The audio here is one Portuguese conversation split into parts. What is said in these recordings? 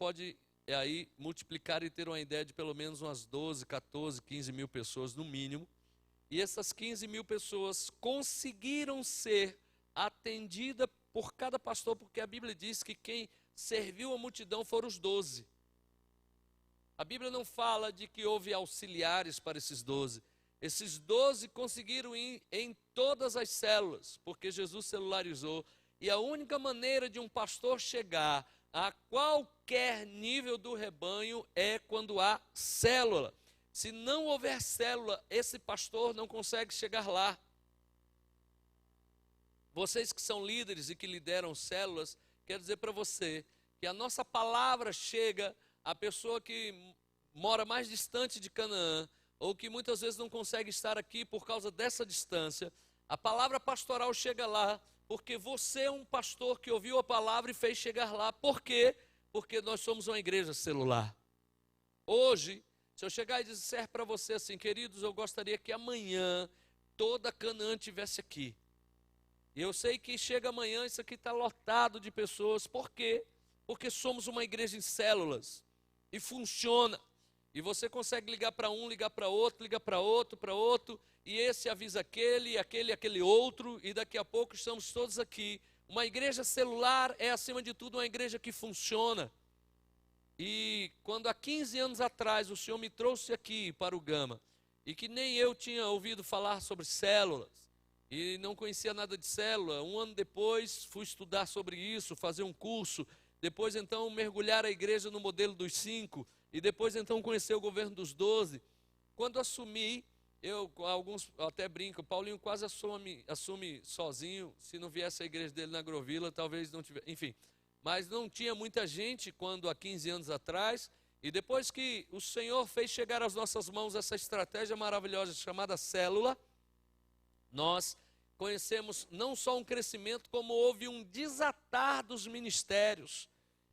pode aí multiplicar e ter uma ideia de pelo menos umas 12, 14, 15 mil pessoas no mínimo. E essas 15 mil pessoas conseguiram ser atendidas por cada pastor, porque a Bíblia diz que quem serviu a multidão foram os 12. A Bíblia não fala de que houve auxiliares para esses 12. Esses 12 conseguiram ir em todas as células, porque Jesus celularizou. E a única maneira de um pastor chegar a qualquer nível do rebanho é quando há célula. Se não houver célula, esse pastor não consegue chegar lá. Vocês que são líderes e que lideram células, quero dizer para você que a nossa palavra chega à pessoa que mora mais distante de Canaã, ou que muitas vezes não consegue estar aqui por causa dessa distância. A palavra pastoral chega lá, porque você é um pastor que ouviu a palavra e fez chegar lá. Por quê? Porque nós somos uma igreja celular. Hoje, se eu chegar e disser para você assim, queridos, eu gostaria que amanhã toda Canaã estivesse aqui. E eu sei que chega amanhã, isso aqui está lotado de pessoas. Por quê? Porque somos uma igreja em células. E funciona. E você consegue ligar para um, ligar para outro, ligar para outro, e esse avisa aquele, aquele outro, e daqui a pouco estamos todos aqui. Uma igreja celular é, acima de tudo, uma igreja que funciona. E quando há 15 anos atrás o Senhor me trouxe aqui para o Gama, e que nem eu tinha ouvido falar sobre células, e não conhecia nada de célula, um ano depois fui estudar sobre isso, fazer um curso, depois então mergulhar a igreja no modelo dos 5, e depois então conhecer o governo dos 12. Quando assumi, alguns até brincam, Paulinho quase assume sozinho, se não viesse a igreja dele na Agrovila, talvez não tivesse, enfim. Mas não tinha muita gente quando há 15 anos atrás, e depois que o Senhor fez chegar às nossas mãos essa estratégia maravilhosa chamada célula, nós conhecemos não só um crescimento, como houve um desatar dos ministérios.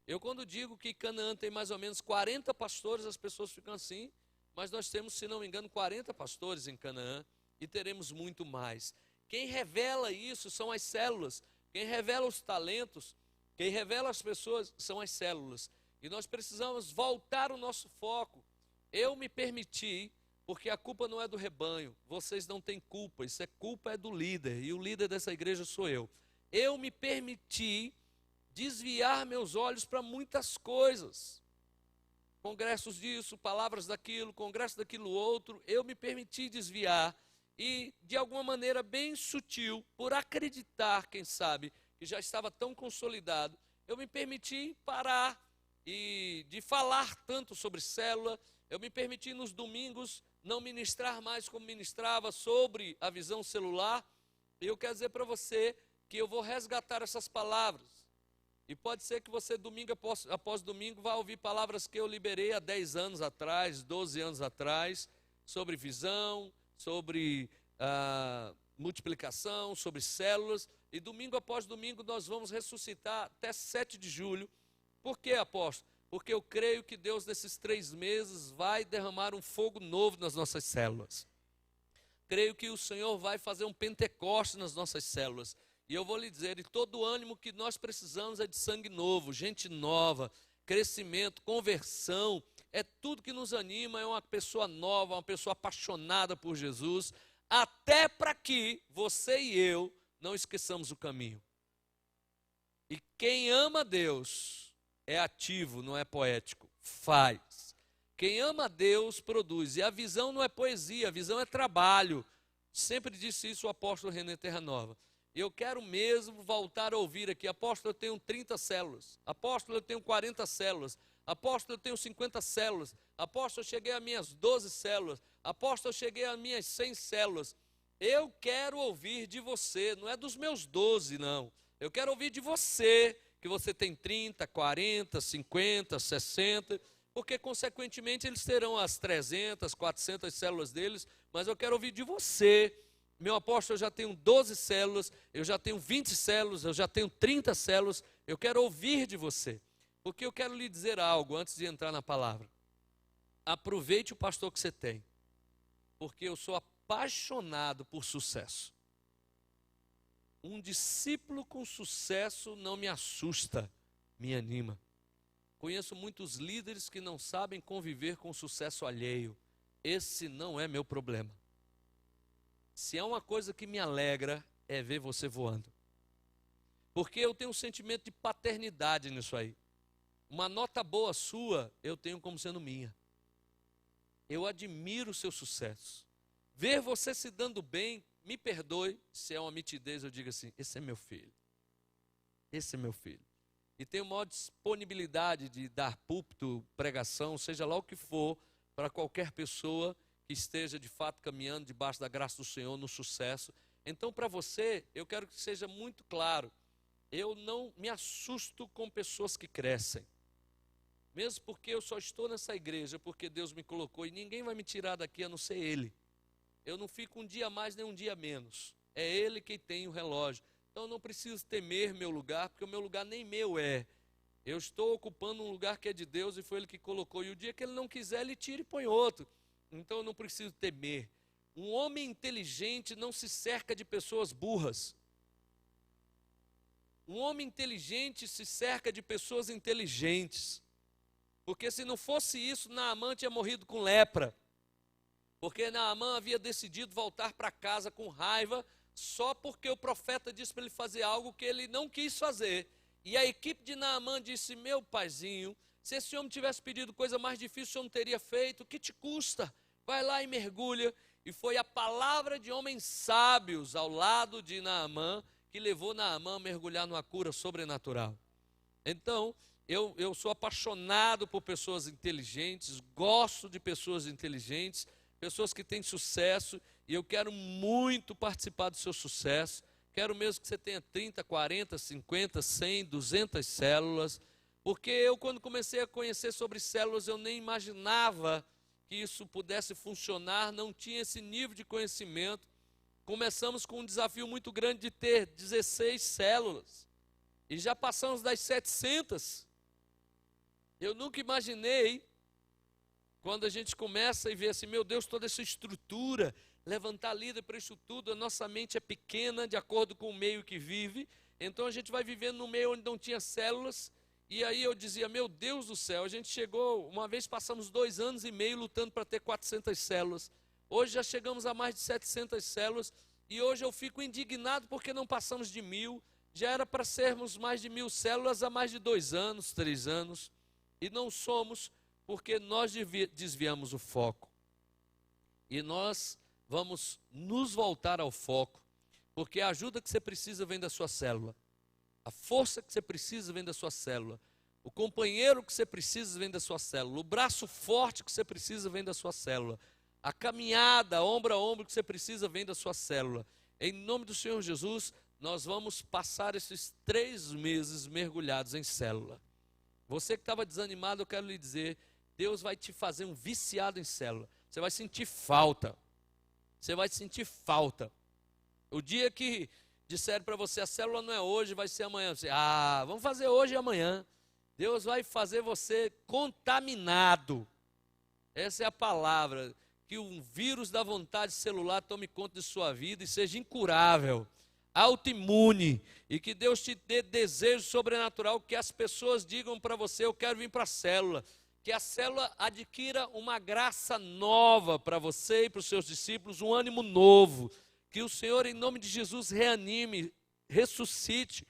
Eu quando digo que Canaã tem mais ou menos 40 pastores, as pessoas ficam assim, mas nós temos, se não me engano, 40 pastores em Canaã e teremos muito mais. Quem revela isso são as células, quem revela os talentos, quem revela as pessoas são as células. E nós precisamos voltar o nosso foco. Eu me permiti, porque a culpa não é do rebanho, vocês não têm culpa, isso é culpa do líder, e o líder dessa igreja sou eu. Eu me permiti desviar meus olhos para muitas coisas, congressos disso, palavras daquilo, congresso daquilo outro, eu me permiti desviar, e de alguma maneira bem sutil, por acreditar, quem sabe, que já estava tão consolidado, eu me permiti parar e de falar tanto sobre célula, eu me permiti nos domingos não ministrar mais como ministrava sobre a visão celular, e eu quero dizer para você que eu vou resgatar essas palavras. E pode ser que você, domingo após domingo, vá ouvir palavras que eu liberei há 10 anos atrás, 12 anos atrás, sobre visão, sobre multiplicação, sobre células. E domingo após domingo nós vamos ressuscitar até 7 de julho. Por quê, apóstolo? Porque eu creio que Deus, nesses 3 meses, vai derramar um fogo novo nas nossas células. Creio que o Senhor vai fazer um Pentecoste nas nossas células. E eu vou lhe dizer, e todo o ânimo que nós precisamos é de sangue novo, gente nova, crescimento, conversão, é tudo que nos anima, é uma pessoa nova, uma pessoa apaixonada por Jesus, até para que você e eu não esqueçamos o caminho. E quem ama Deus é ativo, não é poético, faz. Quem ama Deus produz, e a visão não é poesia, a visão é trabalho. Sempre disse isso o apóstolo René Terranova. Eu quero mesmo voltar a ouvir aqui, apóstolo, eu tenho 30 células, apóstolo, eu tenho 40 células, apóstolo, eu tenho 50 células, apóstolo, eu cheguei às minhas 12 células, apóstolo, eu cheguei às minhas 100 células. Eu quero ouvir de você, não é dos meus 12, não. Eu quero ouvir de você, que você tem 30, 40, 50, 60, porque consequentemente eles terão as 300, 400 células deles, mas eu quero ouvir de você. Meu apóstolo, eu já tenho 12 células, eu já tenho 20 células, eu já tenho 30 células, eu quero ouvir de você, porque eu quero lhe dizer algo antes de entrar na palavra. Aproveite o pastor que você tem, porque eu sou apaixonado por sucesso. Um discípulo com sucesso não me assusta, me anima. Conheço muitos líderes que não sabem conviver com o sucesso alheio. Esse não é meu problema. Se há uma coisa que me alegra, é ver você voando. Porque eu tenho um sentimento de paternidade nisso aí. Uma nota boa sua, eu tenho como sendo minha. Eu admiro o seu sucesso. Ver você se dando bem, me perdoe, se é uma mitidez, eu digo assim, esse é meu filho. Esse é meu filho. E tenho maior disponibilidade de dar púlpito, pregação, seja lá o que for, para qualquer pessoa que esteja de fato caminhando debaixo da graça do Senhor no sucesso. Então, para você, eu quero que seja muito claro, eu não me assusto com pessoas que crescem. Mesmo porque eu só estou nessa igreja, porque Deus me colocou e ninguém vai me tirar daqui a não ser Ele. Eu não fico um dia mais nem um dia menos. É Ele quem tem o relógio. Então eu não preciso temer meu lugar, porque o meu lugar nem meu é. Eu estou ocupando um lugar que é de Deus e foi Ele que colocou. E o dia que Ele não quiser, Ele tira e põe outro. Então eu não preciso temer. Um homem inteligente não se cerca de pessoas burras. Um homem inteligente se cerca de pessoas inteligentes. Porque se não fosse isso, Naamã tinha morrido com lepra. Porque Naamã havia decidido voltar para casa com raiva, só porque o profeta disse para ele fazer algo que ele não quis fazer. E a equipe de Naamã disse, meu paizinho, se esse homem tivesse pedido coisa mais difícil, o senhor não teria feito, o que te custa? Vai lá e mergulha. E foi a palavra de homens sábios ao lado de Naamã, que levou Naamã a mergulhar numa cura sobrenatural. Então, eu sou apaixonado por pessoas inteligentes, gosto de pessoas inteligentes, pessoas que têm sucesso, e eu quero muito participar do seu sucesso. Quero mesmo que você tenha 30, 40, 50, 100, 200 células, porque eu, quando comecei a conhecer sobre células, eu nem imaginava que isso pudesse funcionar, não tinha esse nível de conhecimento. Começamos com um desafio muito grande de ter 16 células, e já passamos das 700. Eu nunca imaginei, quando a gente começa e vê assim, meu Deus, toda essa estrutura, levantar líder para isso tudo, a nossa mente é pequena de acordo com o meio que vive, então a gente vai vivendo num meio onde não tinha células, e aí eu dizia, meu Deus do céu, a gente chegou, uma vez passamos 2 anos e meio lutando para ter 400 células, hoje já chegamos a mais de 700 células, e hoje eu fico indignado porque não passamos de 1000, já era para sermos mais de 1000 células há mais de 2 anos, 3 anos, e não somos, porque nós desviamos o foco. E nós vamos nos voltar ao foco, porque a ajuda que você precisa vem da sua célula. A força que você precisa vem da sua célula. O companheiro que você precisa vem da sua célula. O braço forte que você precisa vem da sua célula. A caminhada, ombro a ombro que você precisa vem da sua célula. Em nome do Senhor Jesus, nós vamos passar esses 3 meses mergulhados em célula. Você que estava desanimado, eu quero lhe dizer, Deus vai te fazer um viciado em célula. Você vai sentir falta. Você vai sentir falta. O dia que disseram para você, a célula não é hoje, vai ser amanhã. Você, vamos fazer hoje e amanhã. Deus vai fazer você contaminado. Essa é a palavra. Que um vírus da vontade celular tome conta de sua vida e seja incurável, autoimune, e que Deus te dê desejo sobrenatural, que as pessoas digam para você, eu quero vir para a célula. Que a célula adquira uma graça nova para você e para os seus discípulos, um ânimo novo. Que o Senhor, em nome de Jesus, reanime, ressuscite.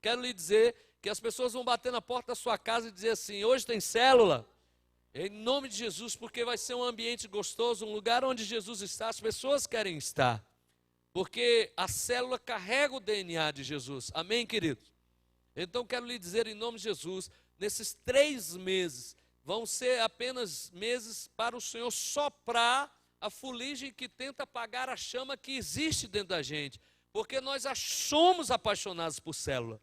Quero lhe dizer que as pessoas vão bater na porta da sua casa e dizer assim, hoje tem célula? Em nome de Jesus, porque vai ser um ambiente gostoso, um lugar onde Jesus está, as pessoas querem estar. Porque a célula carrega o DNA de Jesus. Amém, queridos? Então quero lhe dizer em nome de Jesus, nesses 3 meses, vão ser apenas meses para o Senhor soprar a fuligem que tenta apagar a chama que existe dentro da gente. Porque nós somos apaixonados por célula.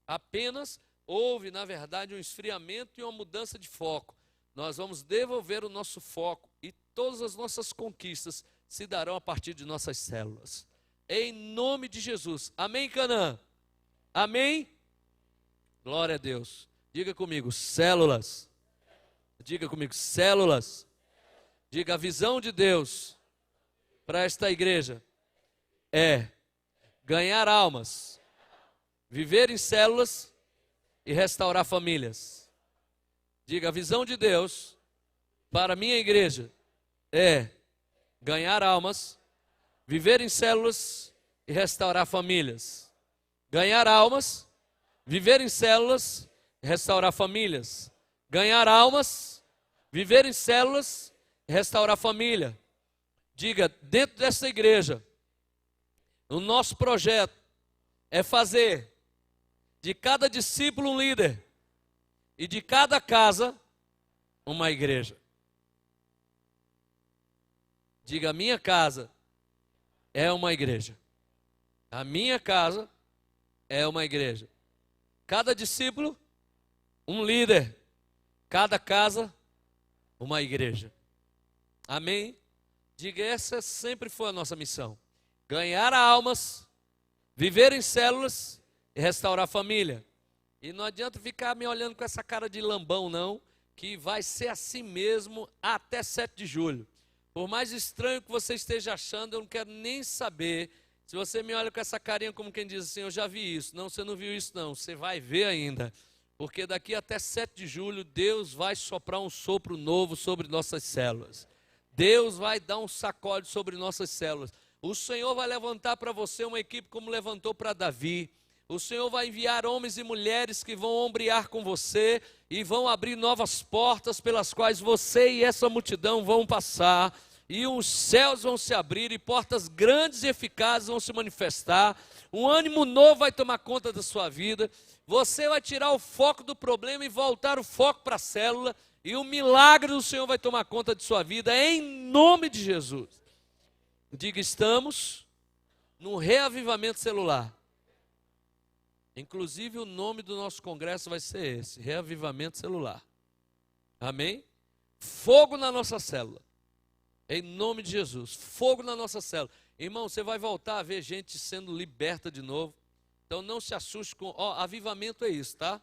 Apenas houve, na verdade, um esfriamento e uma mudança de foco. Nós vamos devolver o nosso foco e todas as nossas conquistas se darão a partir de nossas células. Em nome de Jesus. Amém, Canaã? Amém? Glória a Deus. Diga comigo, células. Diga comigo, células. Diga, a visão de Deus para esta igreja é ganhar almas, viver em células e restaurar famílias. Diga, a visão de Deus para a minha igreja é ganhar almas, viver em células e restaurar famílias. Ganhar almas, viver em células e restaurar famílias. Ganhar almas, viver em células e restaurar família. Diga, dentro dessa igreja, o nosso projeto é fazer de cada discípulo um líder e de cada casa uma igreja. Diga, a minha casa é uma igreja. A minha casa é uma igreja. Cada discípulo, um líder. Cada casa, uma igreja. Amém? Diga, essa sempre foi a nossa missão. Ganhar almas, viver em células e restaurar a família. E não adianta ficar me olhando com essa cara de lambão, não, que vai ser assim mesmo até 7 de julho. Por mais estranho que você esteja achando, eu não quero nem saber. Se você me olha com essa carinha como quem diz assim, eu já vi isso. Não, você não viu isso não, você vai ver ainda. Porque daqui até 7 de julho, Deus vai soprar um sopro novo sobre nossas células. Deus vai dar um sacode sobre nossas células. O Senhor vai levantar para você uma equipe como levantou para Davi. O Senhor vai enviar homens e mulheres que vão ombrear com você e vão abrir novas portas pelas quais você e essa multidão vão passar. E os céus vão se abrir e portas grandes e eficazes vão se manifestar. Um ânimo novo vai tomar conta da sua vida. Você vai tirar o foco do problema e voltar o foco para a célula. E o milagre do Senhor vai tomar conta de sua vida em nome de Jesus. Diga, estamos no reavivamento celular. Inclusive o nome do nosso congresso vai ser esse, reavivamento celular. Amém? Fogo na nossa célula. Em nome de Jesus, fogo na nossa célula. Irmão, você vai voltar a ver gente sendo liberta de novo. Então não se assuste com, avivamento é isso, tá?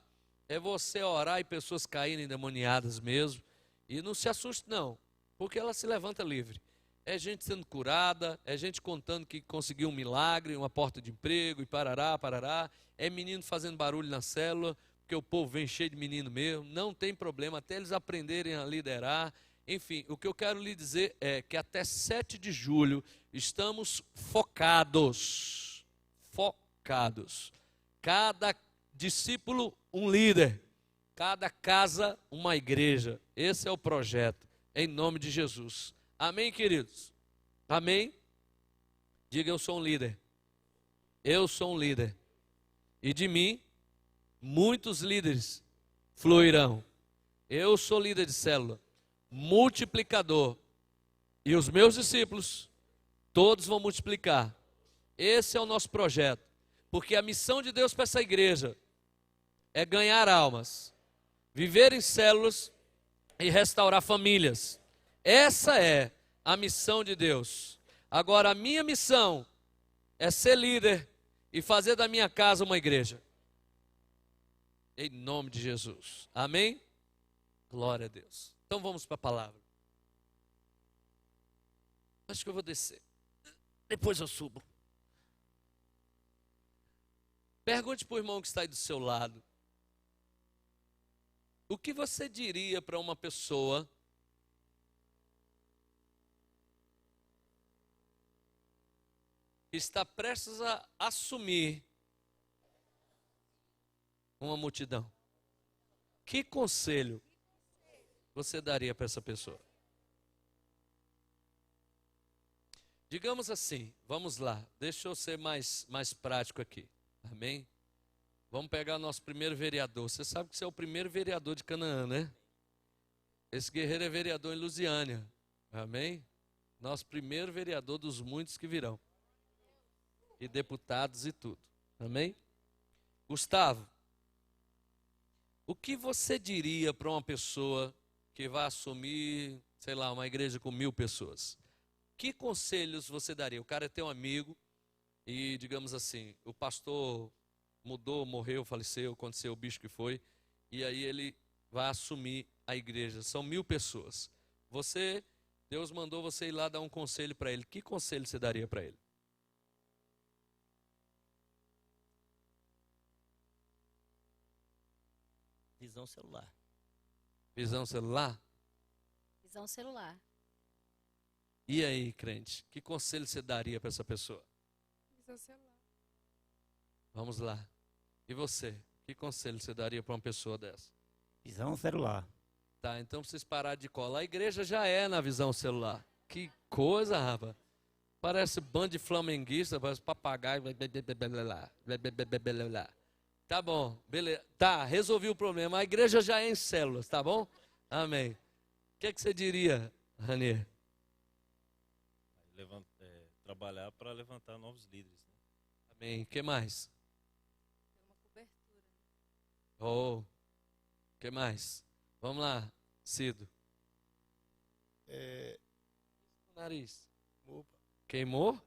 É você orar e pessoas caírem endemoniadas mesmo. E não se assuste não, porque ela se levanta livre. É gente sendo curada, é gente contando que conseguiu um milagre, uma porta de emprego e parará, parará. É menino fazendo barulho na célula, porque o povo vem cheio de menino mesmo. Não tem problema, até eles aprenderem a liderar. Enfim, o que eu quero lhe dizer é que até 7 de julho estamos focados. Focados. Cada discípulo, um líder. Cada casa, uma igreja. Esse é o projeto, em nome de Jesus. Amém, queridos? Amém? Diga, eu sou um líder. Eu sou um líder. E de mim, muitos líderes fluirão. Eu sou líder de célula, multiplicador. E os meus discípulos, todos vão multiplicar. Esse é o nosso projeto. Porque a missão de Deus para essa igreja é ganhar almas, viver em células e restaurar famílias. Essa é a missão de Deus. Agora, a minha missão é ser líder e fazer da minha casa uma igreja. Em nome de Jesus. Amém? Glória a Deus. Então vamos para a palavra. Acho que eu vou descer. Depois eu subo. Pergunte para o irmão que está aí do seu lado. O que você diria para uma pessoa que está prestes a assumir uma multidão? Que conselho você daria para essa pessoa? Digamos assim, vamos lá, deixa eu ser mais prático aqui, amém? Vamos pegar o nosso primeiro vereador. Você sabe que você é o primeiro vereador de Canaã, né? Esse guerreiro é vereador em Lusiânia, amém? Nosso primeiro vereador dos muitos que virão. E deputados e tudo, amém? Gustavo, o que você diria para uma pessoa que vai assumir, sei lá, uma igreja com 1000 pessoas? Que conselhos você daria? O cara é teu amigo e, digamos assim, o pastor mudou, morreu, faleceu, aconteceu o bicho que foi, e aí ele vai assumir a igreja. São 1000 pessoas. Deus mandou você ir lá dar um conselho para ele. Que conselho você daria para ele? Visão celular. Visão celular? Visão celular. E aí, crente, que conselho você daria para essa pessoa? Visão celular. Vamos lá. E você? Que conselho você daria para uma pessoa dessa? Visão celular. Tá, então vocês pararam de colar. A igreja já é na visão celular. Que coisa, rapaz. Parece bando de flamenguista, parece papagaio. Tá bom, beleza. Tá, resolvi o problema. A igreja já é em células, tá bom? Amém. O que você diria, Ranier? Trabalhar para levantar novos líderes, né? Amém. O que mais? Uma cobertura. Oh, o que mais? Vamos lá, Cido. O nariz. Opa. Queimou?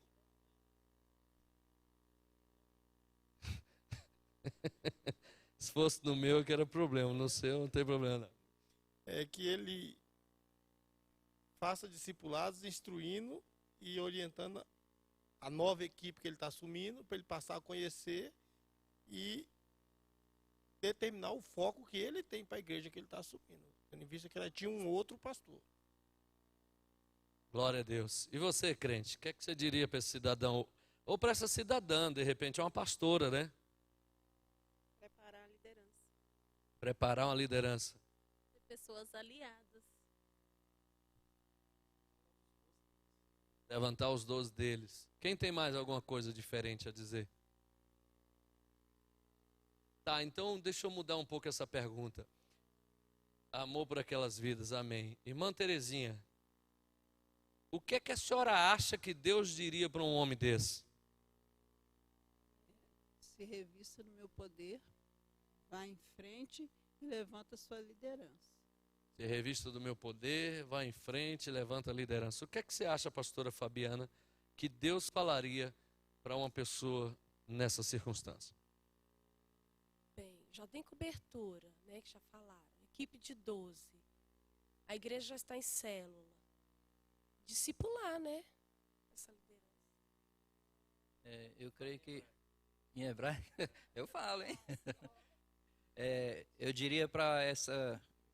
Se fosse no meu, que era problema. No seu, não tem problema, não. É que ele faça discipulados instruindo e orientando a nova equipe que ele está assumindo, para ele passar a conhecer e determinar o foco que ele tem para a igreja que ele está assumindo, tendo em vista que ela tinha um outro pastor. Glória a Deus. E você, crente, o que você diria para esse cidadão? Ou para essa cidadã, de repente, é uma pastora, né? Preparar a liderança. Preparar uma liderança. Ter pessoas aliadas. Levantar os 12 deles. Quem tem mais alguma coisa diferente a dizer? Tá, então deixa eu mudar um pouco essa pergunta. Amor por aquelas vidas, amém. Irmã Terezinha, o que é que a senhora acha que Deus diria para um homem desse? Se revista no meu poder, vá em frente e levanta sua liderança. Se revista do meu poder, vai em frente, levanta a liderança. O que é que você acha, pastora Fabiana, que Deus falaria para uma pessoa nessa circunstância? Bem, já tem cobertura, né, que já falaram. Equipe de 12. A igreja já está em célula. Discipular, né? Essa liderança. Eu creio que em hebraico, eu falo, hein? Eu diria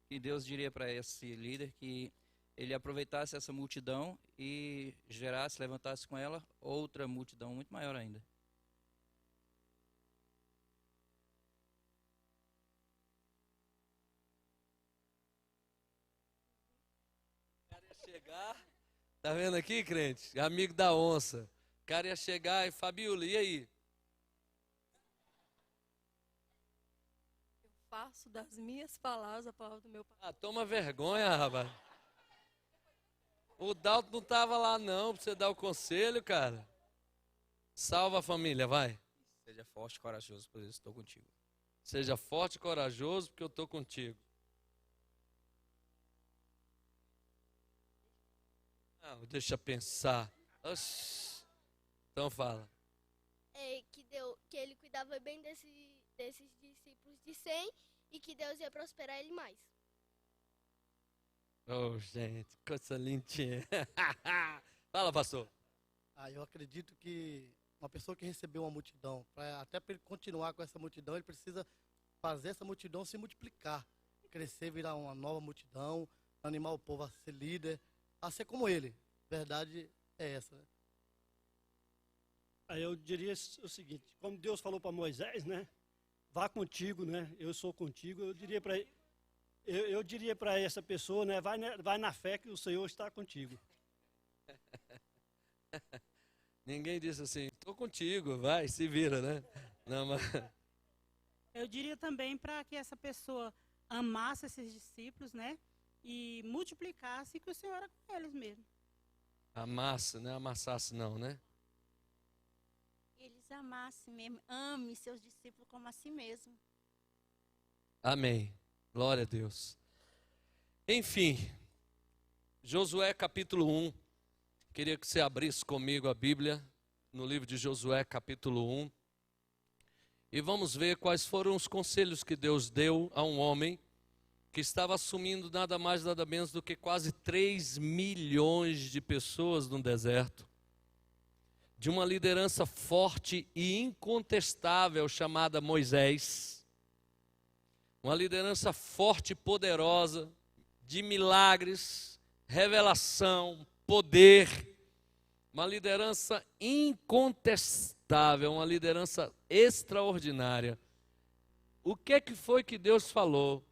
que Deus diria para esse líder que ele aproveitasse essa multidão e levantasse com ela outra multidão muito maior ainda. O cara ia chegar, tá vendo aqui, crente? Amigo da onça. O cara ia chegar e, Fabiola, e aí? Faço das minhas palavras a palavra do meu pai. Ah, toma vergonha, rapaz. O Dalton não estava lá não, para você dar o conselho, cara. Salva a família, vai. Seja forte e corajoso, por isso estou contigo. Seja forte e corajoso, porque eu estou contigo. Não, deixa eu pensar. Oxi. Então fala. Que ele cuidava bem desses discípulos de 100 e que Deus ia prosperar ele mais. Oh, gente, coisa lindinha. Fala, pastor. Eu acredito que uma pessoa que recebeu uma multidão, até para ele continuar com essa multidão, ele precisa fazer essa multidão se multiplicar, crescer, virar uma nova multidão, animar o povo a ser líder, a ser como ele. Verdade é essa, né? Aí eu diria o seguinte, como Deus falou para Moisés, né? Vá contigo, né? Eu sou contigo. Eu diria para essa pessoa, né? Vai na fé que o Senhor está contigo. Ninguém disse assim, estou contigo, vai, se vira, né? Não, mas... Eu diria também para que essa pessoa amasse esses discípulos, né? E multiplicasse, que o Senhor era com eles mesmo. Amassa, não é amassasse não, né? Eles amassem mesmo, ame seus discípulos como a si mesmo. Amém. Glória a Deus. Enfim, Josué capítulo 1. Queria que você abrisse comigo a Bíblia, no livro de Josué capítulo 1. E vamos ver quais foram os conselhos que Deus deu a um homem que estava assumindo nada mais, nada menos do que quase 3 milhões de pessoas no deserto. De uma liderança forte e incontestável chamada Moisés. Uma liderança forte e poderosa de milagres, revelação, poder, uma liderança incontestável, uma liderança extraordinária. O que foi que Deus falou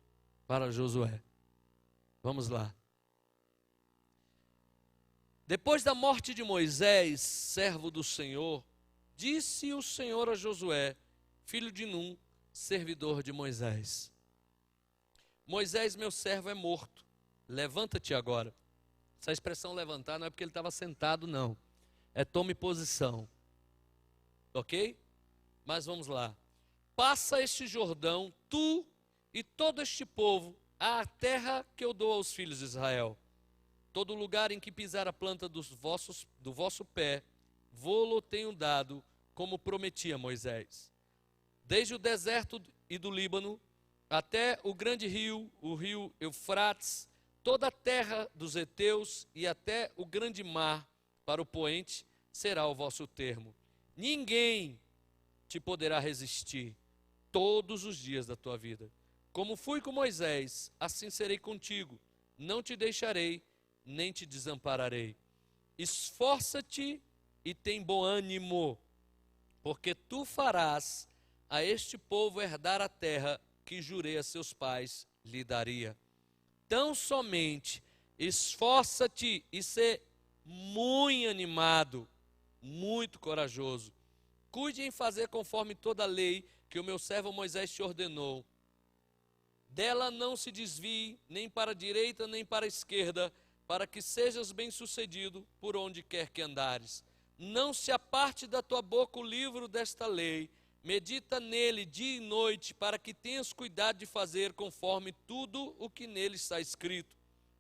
para Josué? Vamos lá. Depois da morte de Moisés, servo do Senhor, disse o Senhor a Josué, filho de Num, servidor de Moisés: Moisés, meu servo, é morto. Levanta-te agora. Essa expressão levantar não é porque ele estava sentado, não. É tome posição. Ok? Mas vamos lá. Passa este Jordão, tu e todo este povo, à terra que eu dou aos filhos de Israel. Todo lugar em que pisar a planta do vosso pé, vô-lo tenho dado, como prometia Moisés. Desde o deserto e do Líbano, até o grande rio, o rio Eufrates, toda a terra dos heteus e até o grande mar, para o poente, será o vosso termo. Ninguém te poderá resistir todos os dias da tua vida. Como fui com Moisés, assim serei contigo. Não te deixarei, nem te desampararei. Esforça-te e tem bom ânimo, porque tu farás a este povo herdar a terra que jurei a seus pais lhe daria. Tão somente esforça-te e sê muito animado, muito corajoso. Cuide em fazer conforme toda a lei que o meu servo Moisés te ordenou. Dela não se desvie, nem para a direita, nem para a esquerda, para que sejas bem-sucedido por onde quer que andares. Não se aparte da tua boca o livro desta lei, medita nele dia e noite, para que tenhas cuidado de fazer conforme tudo o que nele está escrito.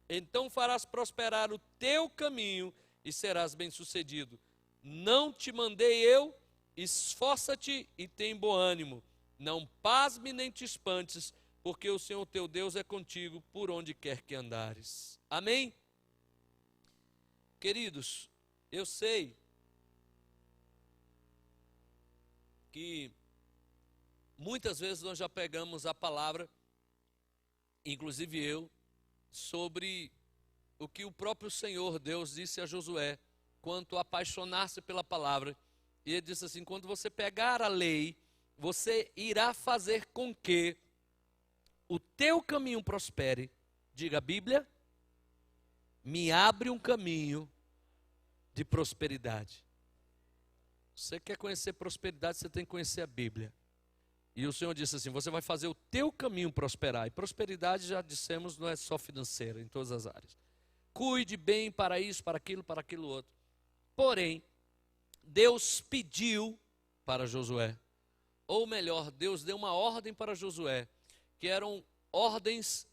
Então farás prosperar o teu caminho e serás bem-sucedido. Não te mandei eu? Esforça-te e tem bom ânimo. Não pasme nem te espantes, porque o Senhor teu Deus é contigo por onde quer que andares. Amém? Queridos, eu sei que muitas vezes nós já pegamos a palavra, inclusive eu, sobre o que o próprio Senhor Deus disse a Josué, quanto a apaixonar-se pela palavra. E ele disse assim: quando você pegar a lei, você irá fazer com que o teu caminho prospere. Diga a Bíblia, me abre um caminho de prosperidade. Você quer conhecer prosperidade, você tem que conhecer a Bíblia. E o Senhor disse assim: você vai fazer o teu caminho prosperar. E prosperidade, já dissemos, não é só financeira, em todas as áreas. Cuide bem para isso, para aquilo outro. Porém, Deus pediu para Josué, ou melhor, Deus deu uma ordem para Josué, que eram ordens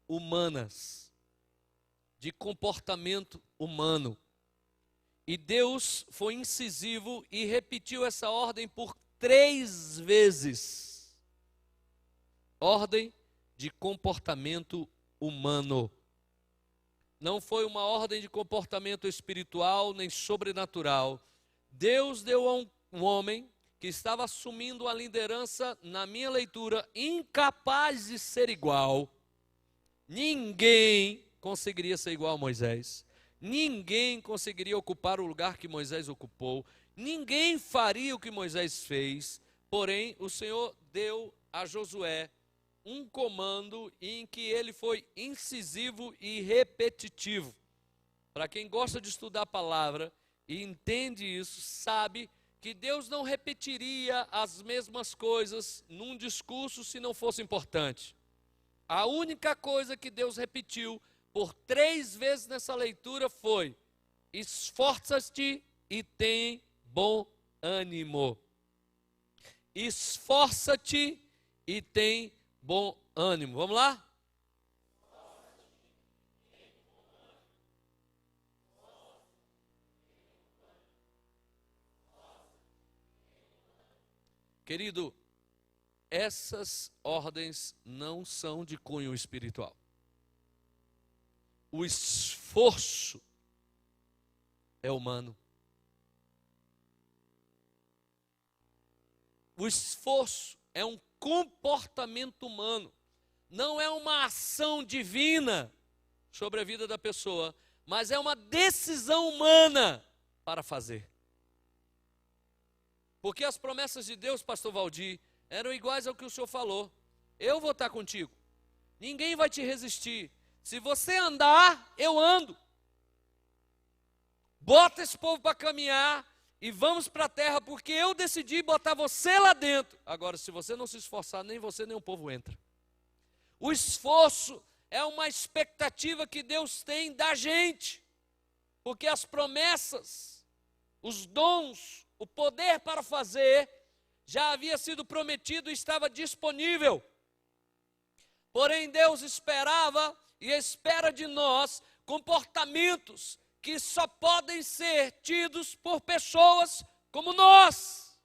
humanas, de comportamento humano. E Deus foi incisivo e repetiu essa ordem por 3 vezes. Ordem de comportamento humano. Não foi uma ordem de comportamento espiritual nem sobrenatural. Deus deu a um homem que estava assumindo a liderança, na minha leitura, incapaz de ser igual. Ninguém conseguiria ser igual a Moisés. Ninguém conseguiria ocupar o lugar que Moisés ocupou. Ninguém faria o que Moisés fez. Porém, o Senhor deu a Josué um comando em que ele foi incisivo e repetitivo. Para quem gosta de estudar a palavra e entende isso, sabe que Deus não repetiria as mesmas coisas num discurso se não fosse importante. A única coisa que Deus repetiu por 3 vezes nessa leitura foi: esforça-te e tem bom ânimo. Esforça-te e tem bom ânimo. Vamos lá? Querido, essas ordens não são de cunho espiritual. O esforço é humano. O esforço é um comportamento humano. Não é uma ação divina sobre a vida da pessoa, mas é uma decisão humana para fazer. Porque as promessas de Deus, pastor Valdir, eram iguais ao que o senhor falou. Eu vou estar contigo. Ninguém vai te resistir. Se você andar, eu ando. Bota esse povo para caminhar e vamos para a terra, porque eu decidi botar você lá dentro. Agora, se você não se esforçar, nem você nem o povo entra. O esforço é uma expectativa que Deus tem da gente, porque as promessas, os dons, o poder para fazer, já havia sido prometido e estava disponível. Porém, Deus esperava e espera de nós comportamentos que só podem ser tidos por pessoas como nós.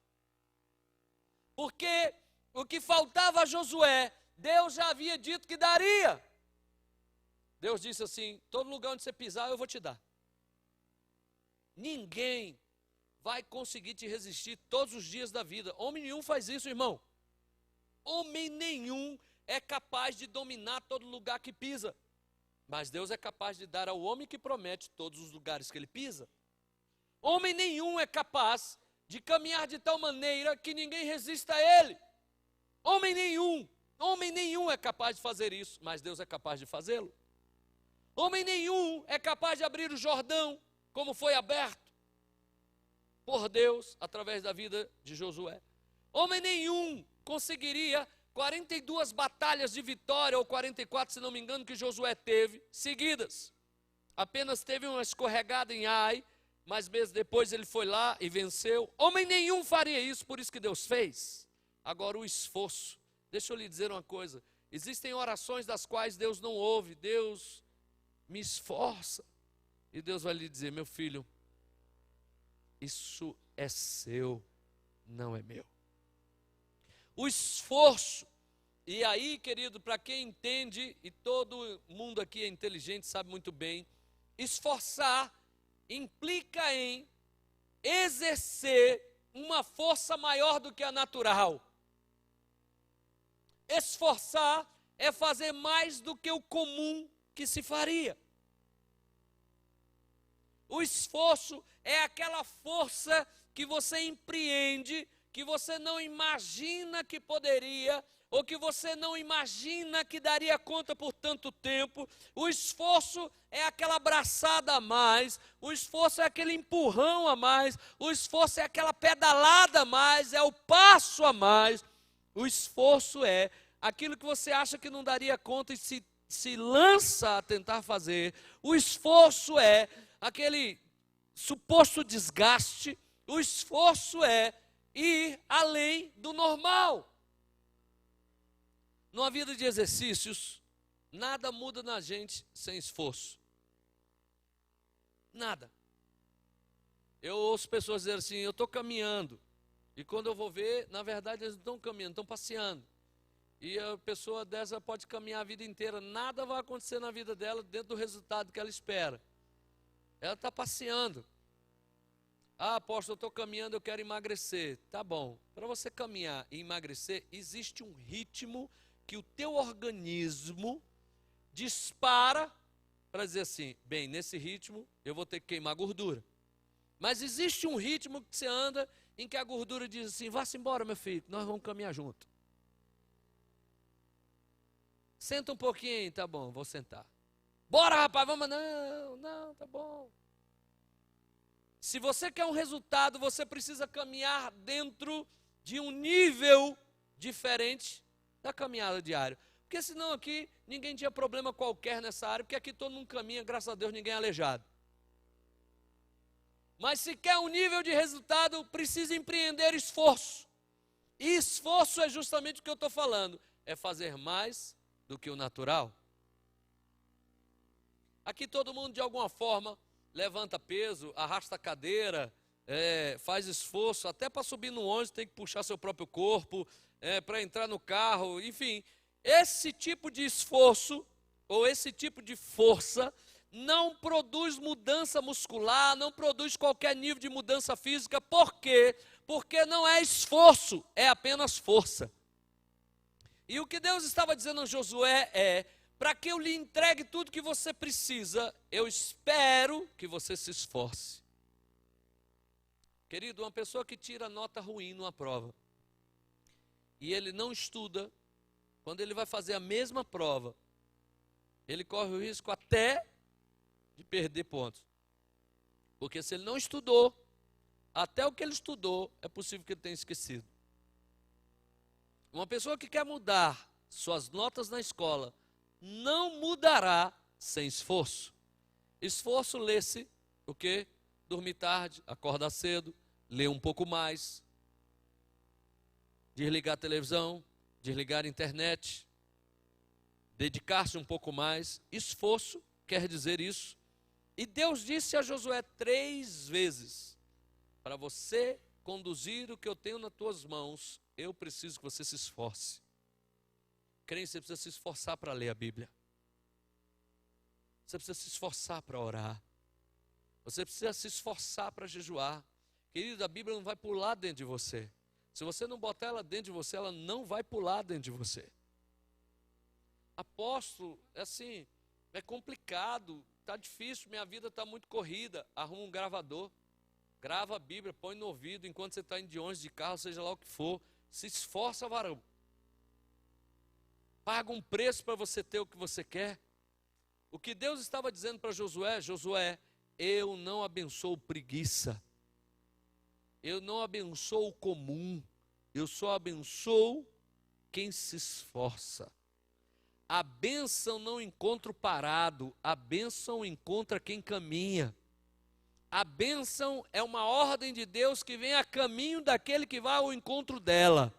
Porque o que faltava a Josué, Deus já havia dito que daria. Deus disse assim: todo lugar onde você pisar eu vou te dar. Ninguém vai conseguir te resistir todos os dias da vida. Homem nenhum faz isso, irmão. Homem nenhum é capaz de dominar todo lugar que pisa. Mas Deus é capaz de dar ao homem que promete todos os lugares que ele pisa. Homem nenhum é capaz de caminhar de tal maneira que ninguém resista a ele. Homem nenhum é capaz de fazer isso, mas Deus é capaz de fazê-lo. Homem nenhum é capaz de abrir o Jordão, como foi aberto por Deus através da vida de Josué. Homem nenhum conseguiria 42 batalhas de vitória, ou 44, se não me engano, que Josué teve, seguidas. Apenas teve uma escorregada em Ai, mas meses depois ele foi lá e venceu. Homem nenhum faria isso, por isso que Deus fez. Agora o esforço. Deixa eu lhe dizer uma coisa. Existem orações das quais Deus não ouve. Deus me esforça. E Deus vai lhe dizer: meu filho, isso é seu, não é meu. O esforço, e aí, querido, para quem entende, e todo mundo aqui é inteligente, sabe muito bem, esforçar implica em exercer uma força maior do que a natural. Esforçar é fazer mais do que o comum que se faria. O esforço é aquela força que você empreende, que você não imagina que poderia, ou que você não imagina que daria conta por tanto tempo. O esforço é aquela abraçada a mais, o esforço é aquele empurrão a mais, o esforço é aquela pedalada a mais, é o passo a mais. O esforço é aquilo que você acha que não daria conta e se lança a tentar fazer. O esforço é aquele suposto desgaste. O esforço é ir além do normal. Numa vida de exercícios, nada muda na gente sem esforço. Nada. Eu ouço pessoas dizer assim: eu estou caminhando. E quando eu vou ver, na verdade eles não estão caminhando, estão passeando. E a pessoa dessa pode caminhar a vida inteira, nada vai acontecer na vida dela dentro do resultado que ela espera. Ela está passeando. Ah, apóstolo, eu estou caminhando, eu quero emagrecer. Tá bom. Para você caminhar e emagrecer, existe um ritmo que o teu organismo dispara para dizer assim: bem, nesse ritmo eu vou ter que queimar gordura. Mas existe um ritmo que você anda em que a gordura diz assim: vá-se embora, meu filho, nós vamos caminhar junto. Senta um pouquinho, tá bom, vou sentar. Bora, rapaz, vamos. Não, tá bom. Se você quer um resultado, você precisa caminhar dentro de um nível diferente da caminhada diária. Porque senão aqui ninguém tinha problema qualquer nessa área, porque aqui todo mundo caminha, graças a Deus ninguém é aleijado. Mas se quer um nível de resultado, precisa empreender esforço. E esforço é justamente o que eu estou falando, é fazer mais do que o natural. Aqui todo mundo de alguma forma levanta peso, arrasta a cadeira, faz esforço, até para subir no ônibus tem que puxar seu próprio corpo, para entrar no carro, enfim. Esse tipo de esforço, ou esse tipo de força, não produz mudança muscular, não produz qualquer nível de mudança física. Por quê? Porque não é esforço, é apenas força. E o que Deus estava dizendo a Josué é: para que eu lhe entregue tudo que você precisa, eu espero que você se esforce. Querido, uma pessoa que tira nota ruim numa prova, e ele não estuda, quando ele vai fazer a mesma prova, ele corre o risco até de perder pontos. Porque se ele não estudou, até o que ele estudou, é possível que ele tenha esquecido. Uma pessoa que quer mudar suas notas na escola, não mudará sem esforço. Esforço lê-se o quê? Dormir tarde, acordar cedo, ler um pouco mais, desligar a televisão, desligar a internet, dedicar-se um pouco mais. Esforço quer dizer isso. E Deus disse a Josué 3 vezes, para você conduzir o que eu tenho nas tuas mãos, eu preciso que você se esforce. Crente, você precisa se esforçar para ler a Bíblia. Você precisa se esforçar para orar. Você precisa se esforçar para jejuar. Querido, a Bíblia não vai pular dentro de você. Se você não botar ela dentro de você, ela não vai pular dentro de você. Apóstolo, assim, é complicado, está difícil, minha vida está muito corrida. Arruma um gravador, grava a Bíblia, põe no ouvido enquanto você está indo de ônibus, de carro, seja lá o que for. Se esforça, varão. Paga um preço para você ter o que você quer. O que Deus estava dizendo para Josué, Josué, eu não abençoo preguiça. Eu não abençoo o comum. Eu só abençoo quem se esforça. A bênção não encontra o parado, a bênção encontra quem caminha. A bênção é uma ordem de Deus que vem a caminho daquele que vai ao encontro dela.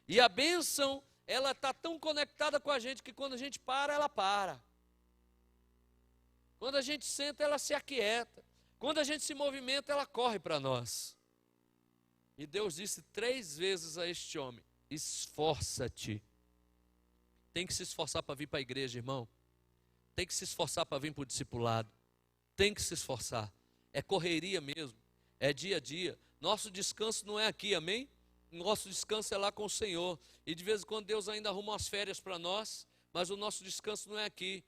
E a bênção, ela está tão conectada com a gente que quando a gente para, ela para. Quando a gente senta, ela se aquieta. Quando a gente se movimenta, ela corre para nós. E Deus disse 3 vezes a este homem, esforça-te. Tem que se esforçar para vir para a igreja, irmão. Tem que se esforçar para vir para o discipulado. Tem que se esforçar. É correria mesmo. É dia a dia. Nosso descanso não é aqui, amém? Nosso descanso é lá com o Senhor. E de vez em quando Deus ainda arruma umas férias para nós, mas o nosso descanso não é aqui.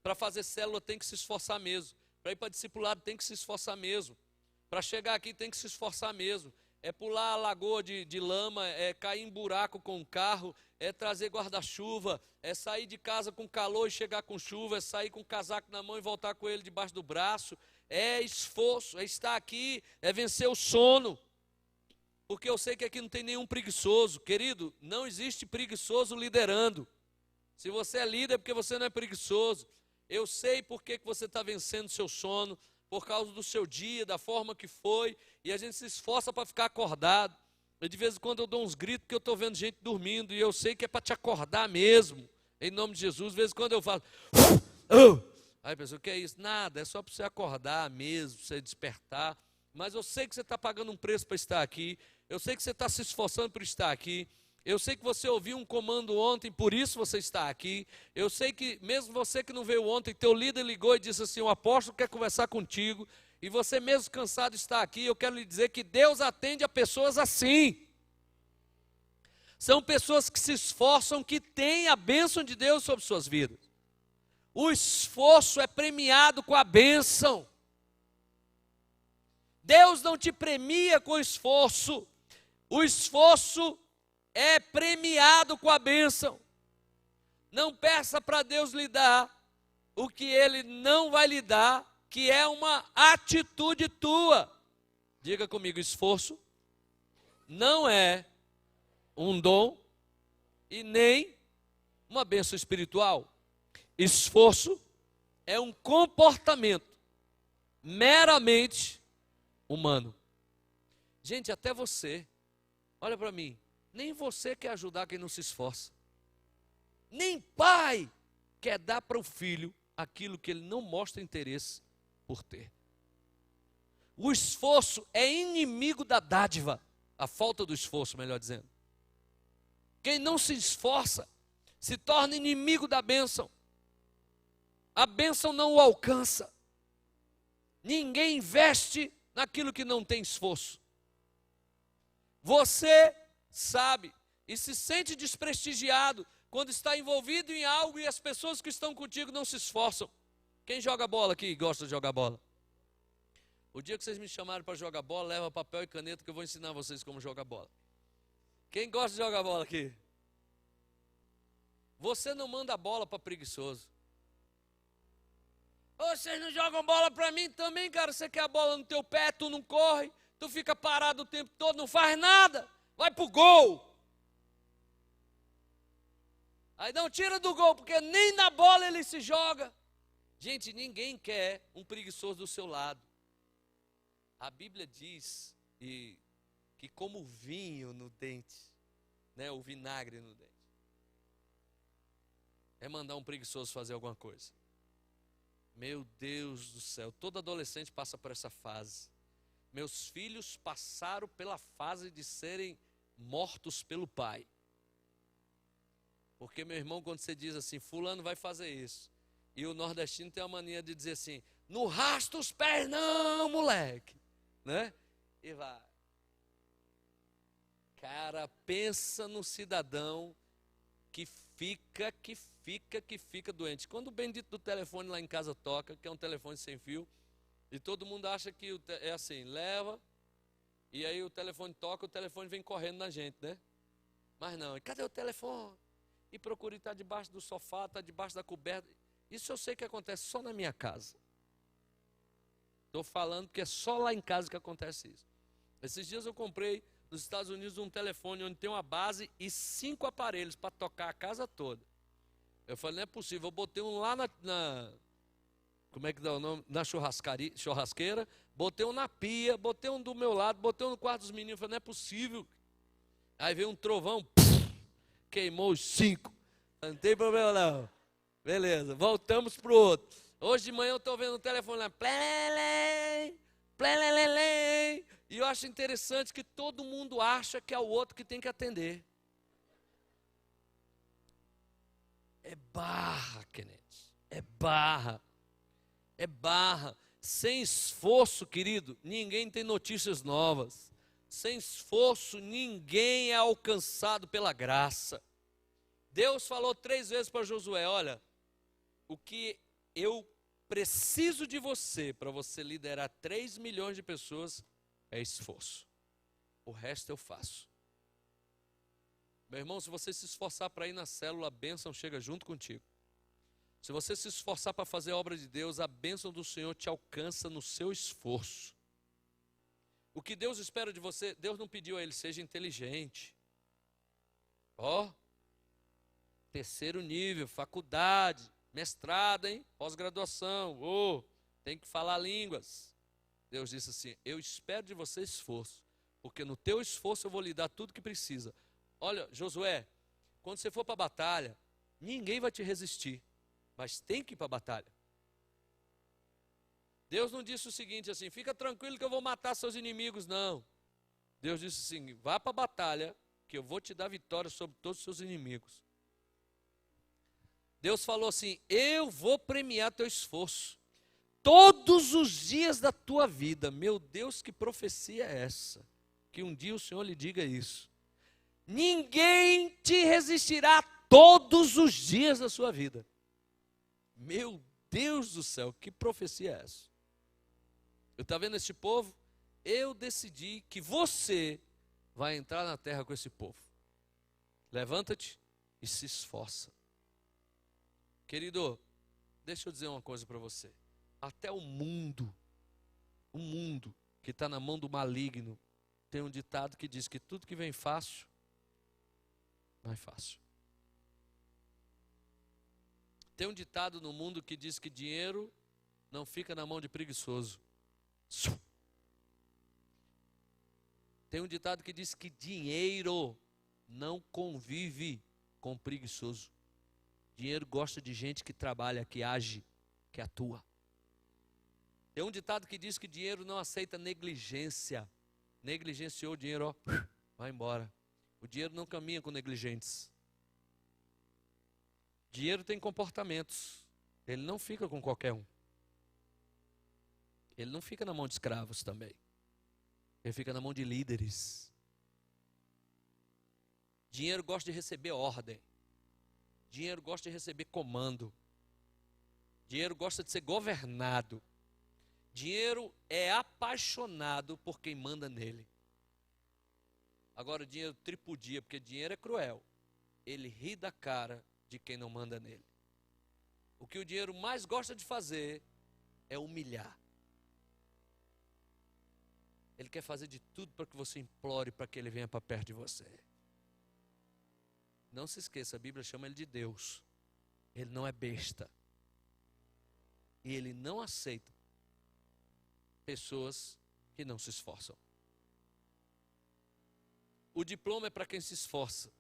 Para fazer célula tem que se esforçar mesmo. Para ir para discipulado tem que se esforçar mesmo. Para chegar aqui tem que se esforçar mesmo. É pular a lagoa de lama, é cair em buraco com o carro, é trazer guarda-chuva, é sair de casa com calor e chegar com chuva, é sair com o casaco na mão e voltar com ele debaixo do braço. É esforço, é estar aqui, é vencer o sono. Porque eu sei que aqui não tem nenhum preguiçoso. Querido, não existe preguiçoso liderando. Se você é líder é porque você não é preguiçoso. Eu sei por que você está vencendo o seu sono, por causa do seu dia, da forma que foi, e a gente se esforça para ficar acordado. E de vez em quando eu dou uns gritos porque eu estou vendo gente dormindo, e eu sei que é para te acordar mesmo, em nome de Jesus. De vez em quando eu falo, aí a pessoa, o que é isso? Nada, é só para você acordar mesmo, para você despertar. Mas eu sei que você está pagando um preço para estar aqui, eu sei que você está se esforçando por estar aqui, eu sei que você ouviu um comando ontem, por isso você está aqui. Eu sei que mesmo você que não veio ontem, teu líder ligou e disse assim, o apóstolo quer conversar contigo, e você mesmo cansado está aqui. Eu quero lhe dizer que Deus atende a pessoas assim. São pessoas que se esforçam, que têm a bênção de Deus sobre suas vidas. O esforço é premiado com a bênção. Deus não te premia com esforço. O esforço é premiado com a bênção. Não peça para Deus lhe dar o que Ele não vai lhe dar, que é uma atitude tua. Diga comigo, esforço não é um dom e nem uma bênção espiritual. Esforço é um comportamento meramente humano. Gente, até você, olha para mim, nem você quer ajudar quem não se esforça. Nem pai quer dar para o filho aquilo que ele não mostra interesse por ter. O esforço é inimigo da dádiva. A falta do esforço, melhor dizendo. Quem não se esforça se torna inimigo da bênção. A bênção não o alcança. Ninguém investe naquilo que não tem esforço. Você sabe e se sente desprestigiado quando está envolvido em algo e as pessoas que estão contigo não se esforçam. Quem joga bola aqui gosta de jogar bola? O dia que vocês me chamarem para jogar bola, leva papel e caneta que eu vou ensinar vocês como jogar bola. Quem gosta de jogar bola aqui? Você não manda bola para preguiçoso. Ô, vocês não jogam bola para mim também, cara? Você quer a bola no teu pé, tu não corre, tu fica parado o tempo todo, não faz nada, vai pro gol. Aí não tira do gol, porque nem na bola ele se joga. Gente, ninguém quer um preguiçoso do seu lado. A Bíblia diz que como vinho no dente, né, o vinagre no dente, é mandar um preguiçoso fazer alguma coisa. Meu Deus do céu, todo adolescente passa por essa fase. Meus filhos passaram pela fase de serem mortos pelo pai. Porque, meu irmão, quando você diz assim, fulano vai fazer isso, e o nordestino tem a mania de dizer assim, não rasta os pés não, moleque, né? E vai. Cara, pensa no cidadão que fica doente. Quando o bendito do telefone lá em casa toca, que é um telefone sem fio, e todo mundo acha que é assim, leva, e aí o telefone toca, o telefone vem correndo na gente, né? Mas não, e cadê o telefone? E procura estar debaixo do sofá, está debaixo da coberta. Isso eu sei que acontece só na minha casa. Estou falando que é só lá em casa que acontece isso. Esses dias eu comprei nos Estados Unidos um telefone onde tem uma base e 5 aparelhos para tocar a casa toda. Eu falei, não é possível, eu botei um lá como é que dá o nome? Na churrasqueira, botei um na pia, botei um do meu lado, botei um no quarto dos meninos, eu falei, não é possível. Aí veio um trovão, queimou os 5. Não tem problema não. Beleza, voltamos para o outro. Hoje de manhã eu estou vendo o telefone lá, plelelém, e eu acho interessante que todo mundo acha que é o outro que tem que atender. É barra, Kenneth, é barra. É barra. Sem esforço, querido, ninguém tem notícias novas. Sem esforço, ninguém é alcançado pela graça. Deus falou 3 vezes para Josué, olha, o que eu preciso de você para você liderar 3 milhões de pessoas é esforço. O resto eu faço. Meu irmão, se você se esforçar para ir na célula, a bênção chega junto contigo. Se você se esforçar para fazer a obra de Deus, a bênção do Senhor te alcança no seu esforço. O que Deus espera de você, Deus não pediu a ele, seja inteligente. Ó, 3º nível, faculdade, mestrado, hein? Pós-graduação, tem que falar línguas. Deus disse assim, eu espero de você esforço, porque no teu esforço eu vou lhe dar tudo que precisa. Olha, Josué, quando você for para a batalha, ninguém vai te resistir, mas tem que ir para a batalha. Deus não disse o seguinte assim, fica tranquilo que eu vou matar seus inimigos, não. Deus disse assim, vá para a batalha, que eu vou te dar vitória sobre todos os seus inimigos. Deus falou assim, eu vou premiar teu esforço, todos os dias da tua vida. Meu Deus, que profecia é essa? Que um dia o Senhor lhe diga isso. Ninguém te resistirá todos os dias da sua vida. Meu Deus do céu, que profecia é essa? Eu estou vendo esse povo? Eu decidi que você vai entrar na terra com esse povo. Levanta-te e se esforça. Querido, deixa eu dizer uma coisa para você. Até o mundo que está na mão do maligno, tem um ditado que diz que tudo que vem fácil, vai fácil. Tem um ditado no mundo que diz que dinheiro não fica na mão de preguiçoso. Tem um ditado que diz que dinheiro não convive com preguiçoso. Dinheiro gosta de gente que trabalha, que age, que atua. Tem um ditado que diz que dinheiro não aceita negligência. Negligenciou o dinheiro, ó, vai embora. O dinheiro não caminha com negligentes. Dinheiro tem comportamentos. Ele não fica com qualquer um. Ele não fica na mão de escravos também. Ele fica na mão de líderes. Dinheiro gosta de receber ordem. Dinheiro gosta de receber comando. Dinheiro gosta de ser governado. Dinheiro é apaixonado por quem manda nele. Agora o dinheiro tripudia, porque dinheiro é cruel. Ele ri da cara de quem não manda nele. O que o dinheiro mais gosta de fazer é humilhar. Ele quer fazer de tudo para que você implore para que ele venha para perto de você. Não se esqueça, a Bíblia chama ele de Deus. Ele não é besta. E ele não aceita pessoas que não se esforçam. O diploma é para quem se esforça.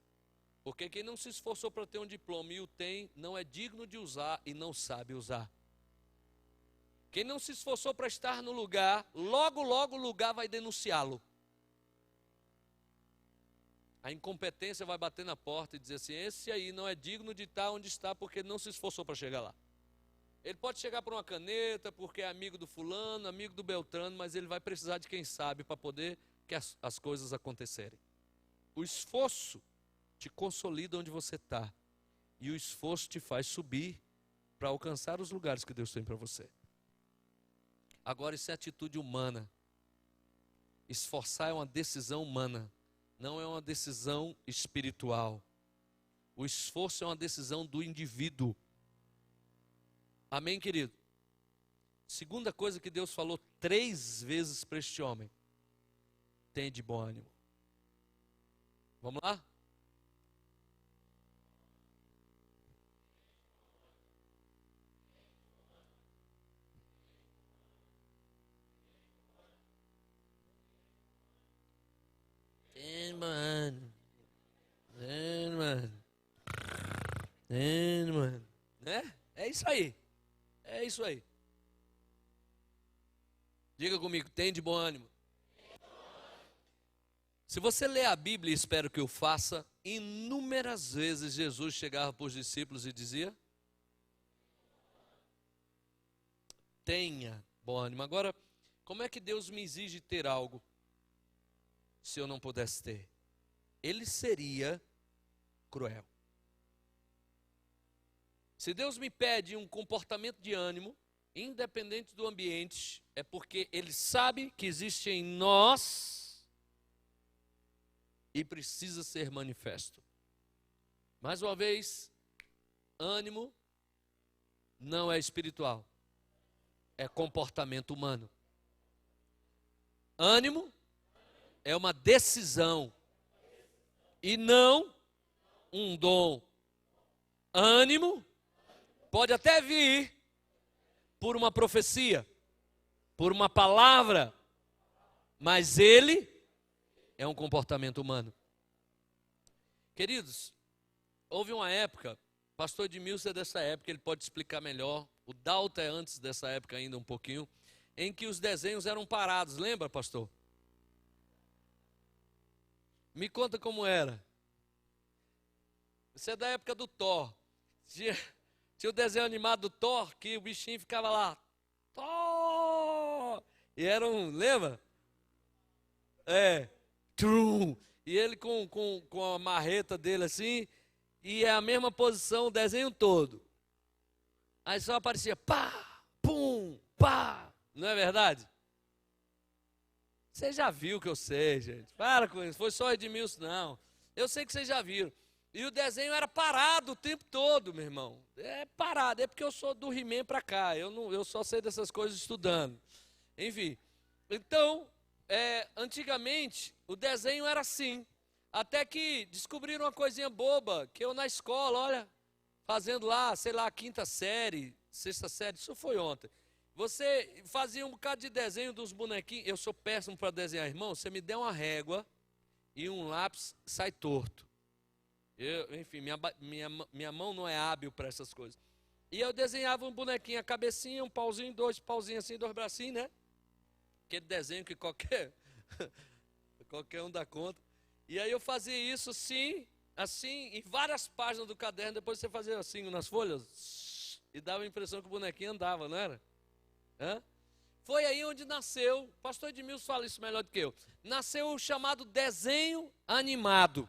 Porque quem não se esforçou para ter um diploma e o tem, não é digno de usar e não sabe usar. Quem não se esforçou para estar no lugar, logo, logo o lugar vai denunciá-lo. A incompetência vai bater na porta e dizer assim, esse aí não é digno de estar onde está porque ele não se esforçou para chegar lá. Ele pode chegar por uma caneta, porque é amigo do fulano, amigo do Beltrano, mas ele vai precisar de quem sabe para poder que as coisas acontecerem. O esforço te consolida onde você está. E o esforço te faz subir para alcançar os lugares que Deus tem para você. Agora isso é atitude humana. Esforçar é uma decisão humana, não é uma decisão espiritual. O esforço é uma decisão do indivíduo. Amém, querido? Segunda coisa que Deus falou 3 vezes para este homem. Tem de bom ânimo. Vamos lá? Tem, mano. Tem, mano. Tem, mano. Né? É isso aí. É isso aí. Diga comigo, tem de bom ânimo. Se você ler a Bíblia, e espero que eu faça, inúmeras vezes Jesus chegava para os discípulos e dizia: tenha bom ânimo. Agora, como é que Deus me exige ter algo se eu não pudesse ter? Ele seria cruel. Se Deus me pede um comportamento de ânimo, independente do ambiente, é porque Ele sabe que existe em nós e precisa ser manifesto. Mais uma vez, ânimo não é espiritual, é comportamento humano. Ânimo é uma decisão e não um dom. Ânimo pode até vir por uma profecia, por uma palavra, mas ele é um comportamento humano. Queridos, houve uma época, pastor Edmilson é dessa época, ele pode explicar melhor, o Dalton é antes dessa época ainda um pouquinho, em que os desenhos eram parados, lembra, pastor? Me conta como era. Você é da época do Thor. Tinha o desenho animado do Thor, que o bichinho ficava lá. Thor! E era um, lembra? Trum! E ele com a marreta dele assim, e é a mesma posição o desenho todo. Aí só aparecia pá, pum, pá. Não é verdade? Você já viu que eu sei, gente. Para com isso, foi só Edmilson, não. Eu sei que vocês já viram. E o desenho era parado o tempo todo, meu irmão. É parado, é porque eu sou do He-Man pra cá. Eu só sei dessas coisas estudando. Enfim, então, antigamente, o desenho era assim. Até que descobriram uma coisinha boba, que eu na escola, olha, fazendo lá, sei lá, 5ª série, 6ª série, isso foi ontem. Você fazia um bocado de desenho dos bonequinhos. Eu sou péssimo para desenhar, irmão. Você me der uma régua e um lápis, sai torto. Enfim, minha mão não é hábil para essas coisas. E eu desenhava um bonequinho, a cabecinha, um pauzinho, 2 pauzinhos assim, 2 bracinhos, né? Aquele desenho que qualquer um dá conta. E aí eu fazia isso assim, em várias páginas do caderno. Depois você fazia assim nas folhas e dava a impressão que o bonequinho andava, não era? Foi aí onde nasceu, o pastor Edmilson fala isso melhor do que eu, nasceu o chamado desenho animado.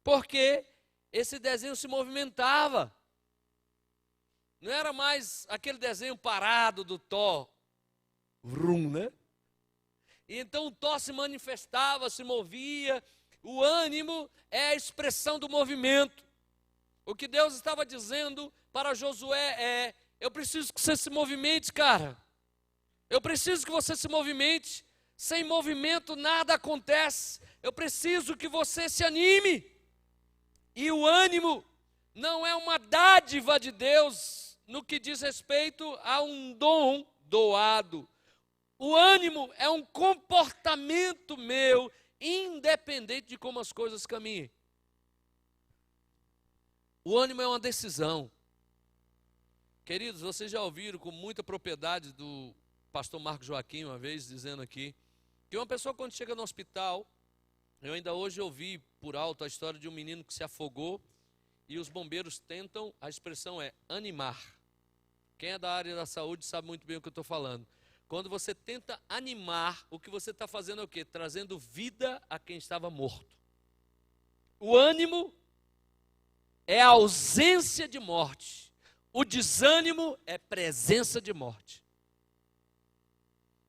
Porque esse desenho se movimentava. Não era mais aquele desenho parado do Thor. Vrum, né? E então o Thor se manifestava, se movia. O ânimo é a expressão do movimento. O que Deus estava dizendo para Josué é: eu preciso que você se movimente, cara. Eu preciso que você se movimente. Sem movimento nada acontece. Eu preciso que você se anime. E o ânimo não é uma dádiva de Deus no que diz respeito a um dom doado. O ânimo é um comportamento meu, independente de como as coisas caminhem. O ânimo é uma decisão. Queridos, vocês já ouviram com muita propriedade do pastor Marcos Joaquim, uma vez, dizendo aqui, que uma pessoa quando chega no hospital, eu ainda hoje ouvi por alto a história de um menino que se afogou, e os bombeiros tentam, a expressão é animar. Quem é da área da saúde sabe muito bem o que eu estou falando. Quando você tenta animar, o que você está fazendo é o quê? Trazendo vida a quem estava morto. O ânimo é a ausência de morte. O desânimo é presença de morte.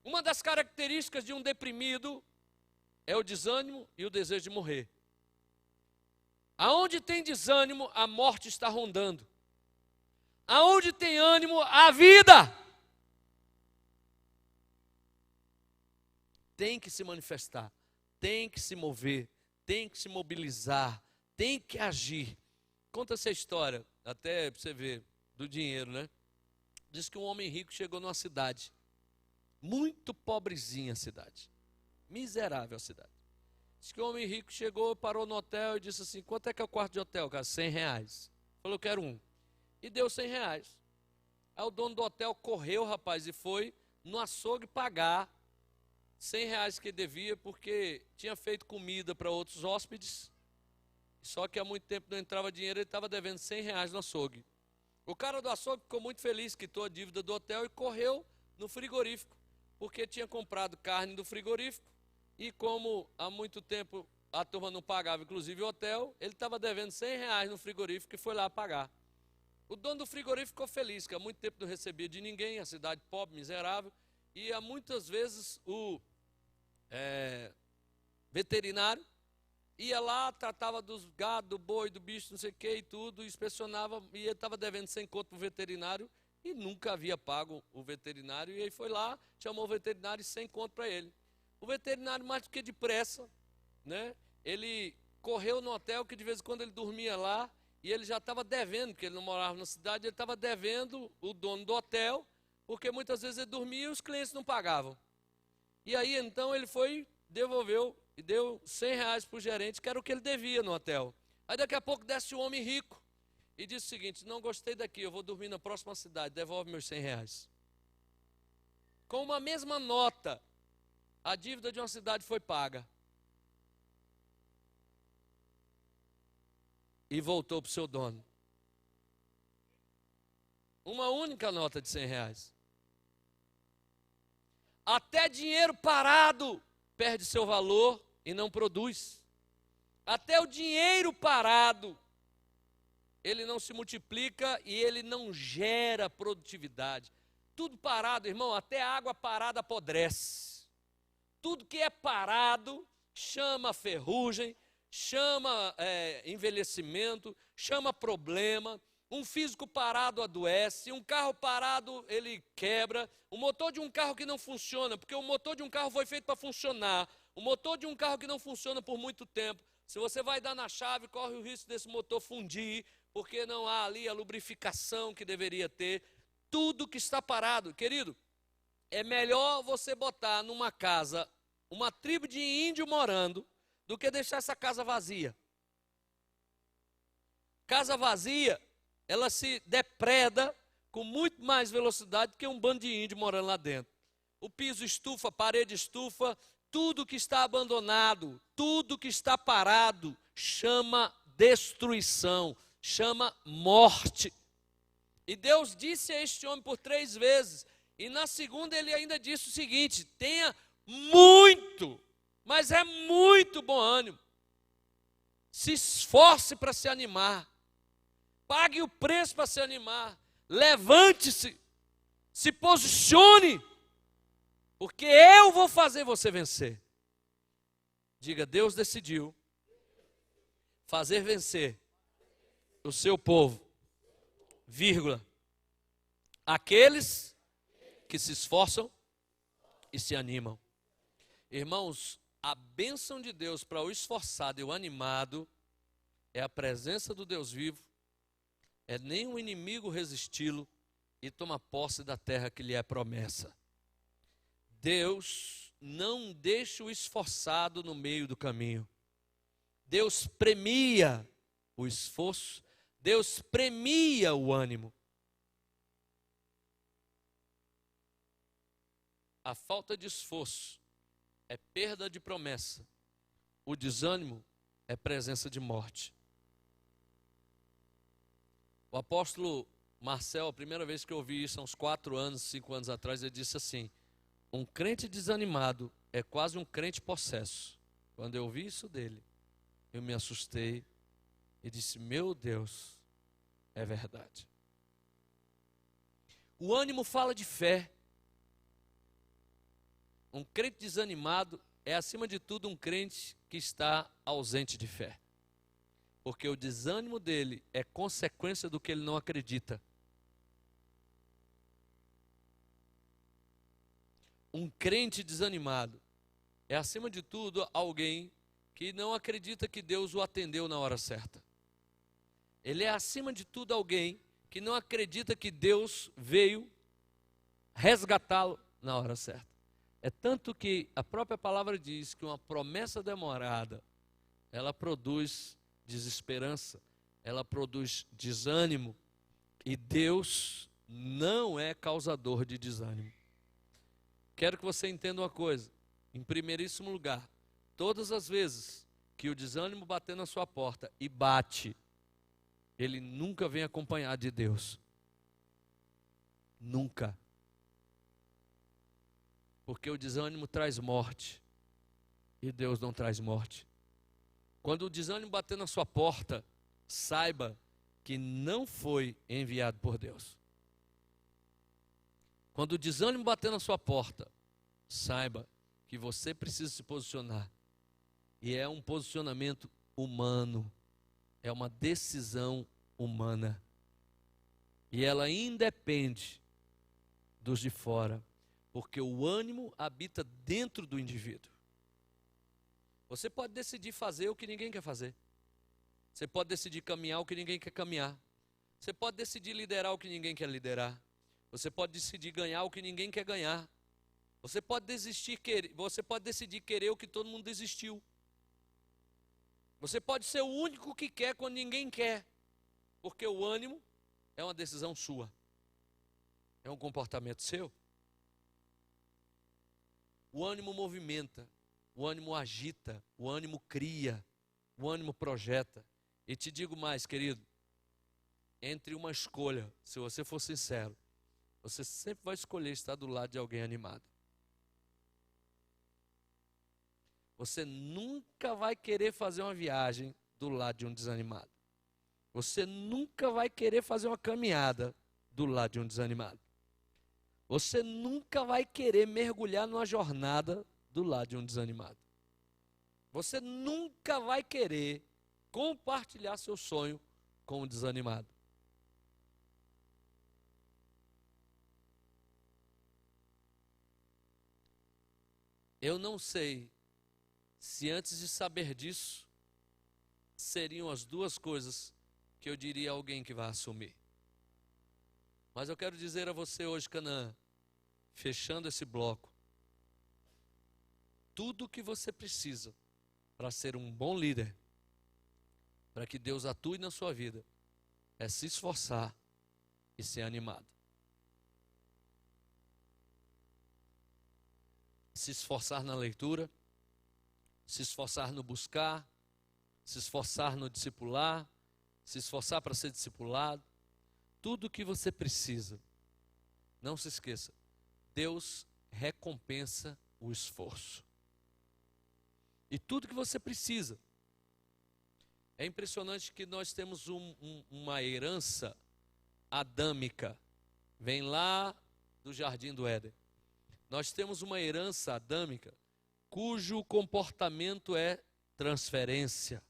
Uma das características de um deprimido é o desânimo e o desejo de morrer. Aonde tem desânimo, a morte está rondando. Aonde tem ânimo, a vida tem que se manifestar, tem que se mover, tem que se mobilizar, tem que agir. Conta essa história, até para você ver, do dinheiro, né? Diz que um homem rico chegou numa cidade, muito pobrezinha a cidade, miserável a cidade. Diz que o homem rico chegou, parou no hotel e disse assim: quanto é que é o quarto de hotel, cara? R$100. Falou: eu quero um. E deu R$100. Aí o dono do hotel correu, rapaz, e foi no açougue pagar R$100 que devia, porque tinha feito comida para outros hóspedes, só que há muito tempo não entrava dinheiro, ele estava devendo R$100 no açougue. O cara do açougue ficou muito feliz, quitou a dívida do hotel e correu no frigorífico, porque tinha comprado carne do frigorífico, e como há muito tempo a turma não pagava, inclusive o hotel, ele estava devendo R$100 no frigorífico e foi lá pagar. O dono do frigorífico ficou feliz, que há muito tempo não recebia de ninguém, a cidade pobre, miserável, e há muitas vezes o veterinário ia lá, tratava dos gados, do boi, do bicho, não sei o que e tudo, inspecionava, e ele estava devendo 100 conto para o veterinário e nunca havia pago o veterinário, e aí foi lá, chamou o veterinário e 100 conto para ele. O veterinário, mais do que depressa, né, ele correu no hotel, que de vez em quando ele dormia lá, e ele já estava devendo, porque ele não morava na cidade, ele estava devendo o dono do hotel, porque muitas vezes ele dormia e os clientes não pagavam. E aí então ele foi, devolveu e deu R$100 para o gerente, que era o que ele devia no hotel. Aí daqui a pouco desce o homem rico e disse o seguinte: não gostei daqui, eu vou dormir na próxima cidade, devolve meus R$100. Com uma mesma nota, a dívida de uma cidade foi paga. E voltou para o seu dono. Uma única nota de R$100. Até dinheiro parado perde seu valor e não produz. Até o dinheiro parado, ele não se multiplica e ele não gera produtividade. Tudo parado, irmão, até a água parada apodrece. Tudo que é parado chama ferrugem, chama envelhecimento, chama problema. Um físico parado adoece, um carro parado ele quebra, o motor de um carro que não funciona, porque o motor de um carro foi feito para funcionar, o motor de um carro que não funciona por muito tempo, se você vai dar na chave, corre o risco desse motor fundir, porque não há ali a lubrificação que deveria ter. Tudo que está parado, querido, é melhor você botar numa casa uma tribo de índio morando, do que deixar essa casa vazia. Casa vazia, ela se depreda com muito mais velocidade que um bando de índio morando lá dentro. O piso estufa, a parede estufa, tudo que está abandonado, tudo que está parado, chama destruição, chama morte. E Deus disse a este homem por 3 vezes, e na segunda ele ainda disse o seguinte: tenha muito, mas é muito bom ânimo. Se esforce para se animar. Pague o preço para se animar. Levante-se. Se posicione. Porque eu vou fazer você vencer. Diga, Deus decidiu fazer vencer o seu povo, vírgula, aqueles que se esforçam e se animam. Irmãos, a bênção de Deus para o esforçado e o animado é a presença do Deus vivo, é nenhum inimigo resisti-lo e toma posse da terra que lhe é promessa. Deus não deixa o esforçado no meio do caminho. Deus premia o esforço, Deus premia o ânimo. A falta de esforço é perda de promessa. O desânimo é presença de morte. O apóstolo Marcel, a primeira vez que eu ouvi isso, há uns 4 anos, 5 anos atrás, ele disse assim: um crente desanimado é quase um crente possesso. Quando eu ouvi isso dele, eu me assustei e disse, meu Deus, é verdade. O ânimo fala de fé. Um crente desanimado é, acima de tudo, um crente que está ausente de fé. Porque o desânimo dele é consequência do que ele não acredita. Um crente desanimado é, acima de tudo, alguém que não acredita que Deus o atendeu na hora certa. Ele é, acima de tudo, alguém que não acredita que Deus veio resgatá-lo na hora certa. É tanto que a própria palavra diz que uma promessa demorada, ela produz desesperança, ela produz desânimo, e Deus não é causador de desânimo. Quero que você entenda uma coisa, em primeiríssimo lugar, todas as vezes que o desânimo bater na sua porta, e bate, ele nunca vem acompanhado de Deus. Nunca. Porque o desânimo traz morte, e Deus não traz morte. Quando o desânimo bater na sua porta, saiba que não foi enviado por Deus. Quando o desânimo bater na sua porta, saiba que você precisa se posicionar. E é um posicionamento humano. É uma decisão humana. E ela independe dos de fora. Porque o ânimo habita dentro do indivíduo. Você pode decidir fazer o que ninguém quer fazer. Você pode decidir caminhar o que ninguém quer caminhar. Você pode decidir liderar o que ninguém quer liderar. Você pode decidir ganhar o que ninguém quer ganhar. Você pode decidir querer o que todo mundo desistiu. Você pode ser o único que quer quando ninguém quer. Porque o ânimo é uma decisão sua. É um comportamento seu. O ânimo movimenta, o ânimo agita, o ânimo cria, o ânimo projeta. E te digo mais, querido, entre uma escolha, se você for sincero, você sempre vai escolher estar do lado de alguém animado. Você nunca vai querer fazer uma viagem do lado de um desanimado. Você nunca vai querer fazer uma caminhada do lado de um desanimado. Você nunca vai querer mergulhar numa jornada do lado de um desanimado. Você nunca vai querer compartilhar seu sonho com um desanimado. Eu não sei se antes de saber disso, seriam as duas coisas que eu diria a alguém que vai assumir. Mas eu quero dizer a você hoje, Canaã, fechando esse bloco, tudo o que você precisa para ser um bom líder, para que Deus atue na sua vida, é se esforçar e ser animado. Se esforçar na leitura, se esforçar no buscar, se esforçar no discipular, se esforçar para ser discipulado. Tudo o que você precisa. Não se esqueça, Deus recompensa o esforço. E tudo que você precisa É impressionante que nós temos uma herança adâmica. Vem lá do Jardim do Éden. Nós temos uma herança adâmica cujo comportamento é transferência.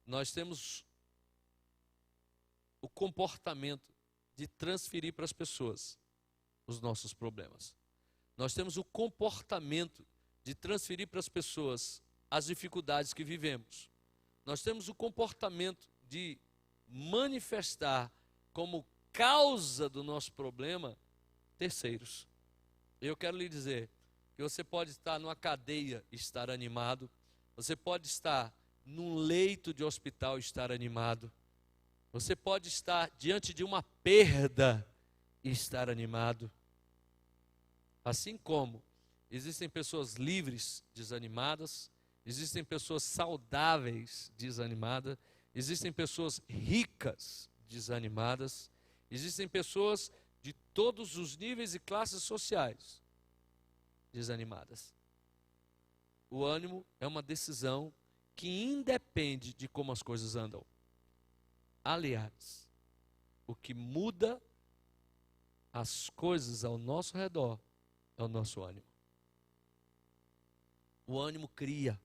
Nós temos o comportamento de transferir para as pessoas os nossos problemas. Nós temos o comportamento de transferir para as pessoas as dificuldades que vivemos. Nós temos o comportamento de manifestar como causa do nosso problema terceiros. Eu quero lhe dizer que você pode estar numa cadeia e estar animado, você pode estar num leito de hospital e estar animado, você pode estar diante de uma perda e estar animado. Assim como existem pessoas livres, desanimadas, existem pessoas saudáveis, desanimadas, existem pessoas ricas, desanimadas, existem pessoas de todos os níveis e classes sociais desanimadas. O ânimo é uma decisão que independe de como as coisas andam. Aliás, o que muda as coisas ao nosso redor é o nosso ânimo. O ânimo cria,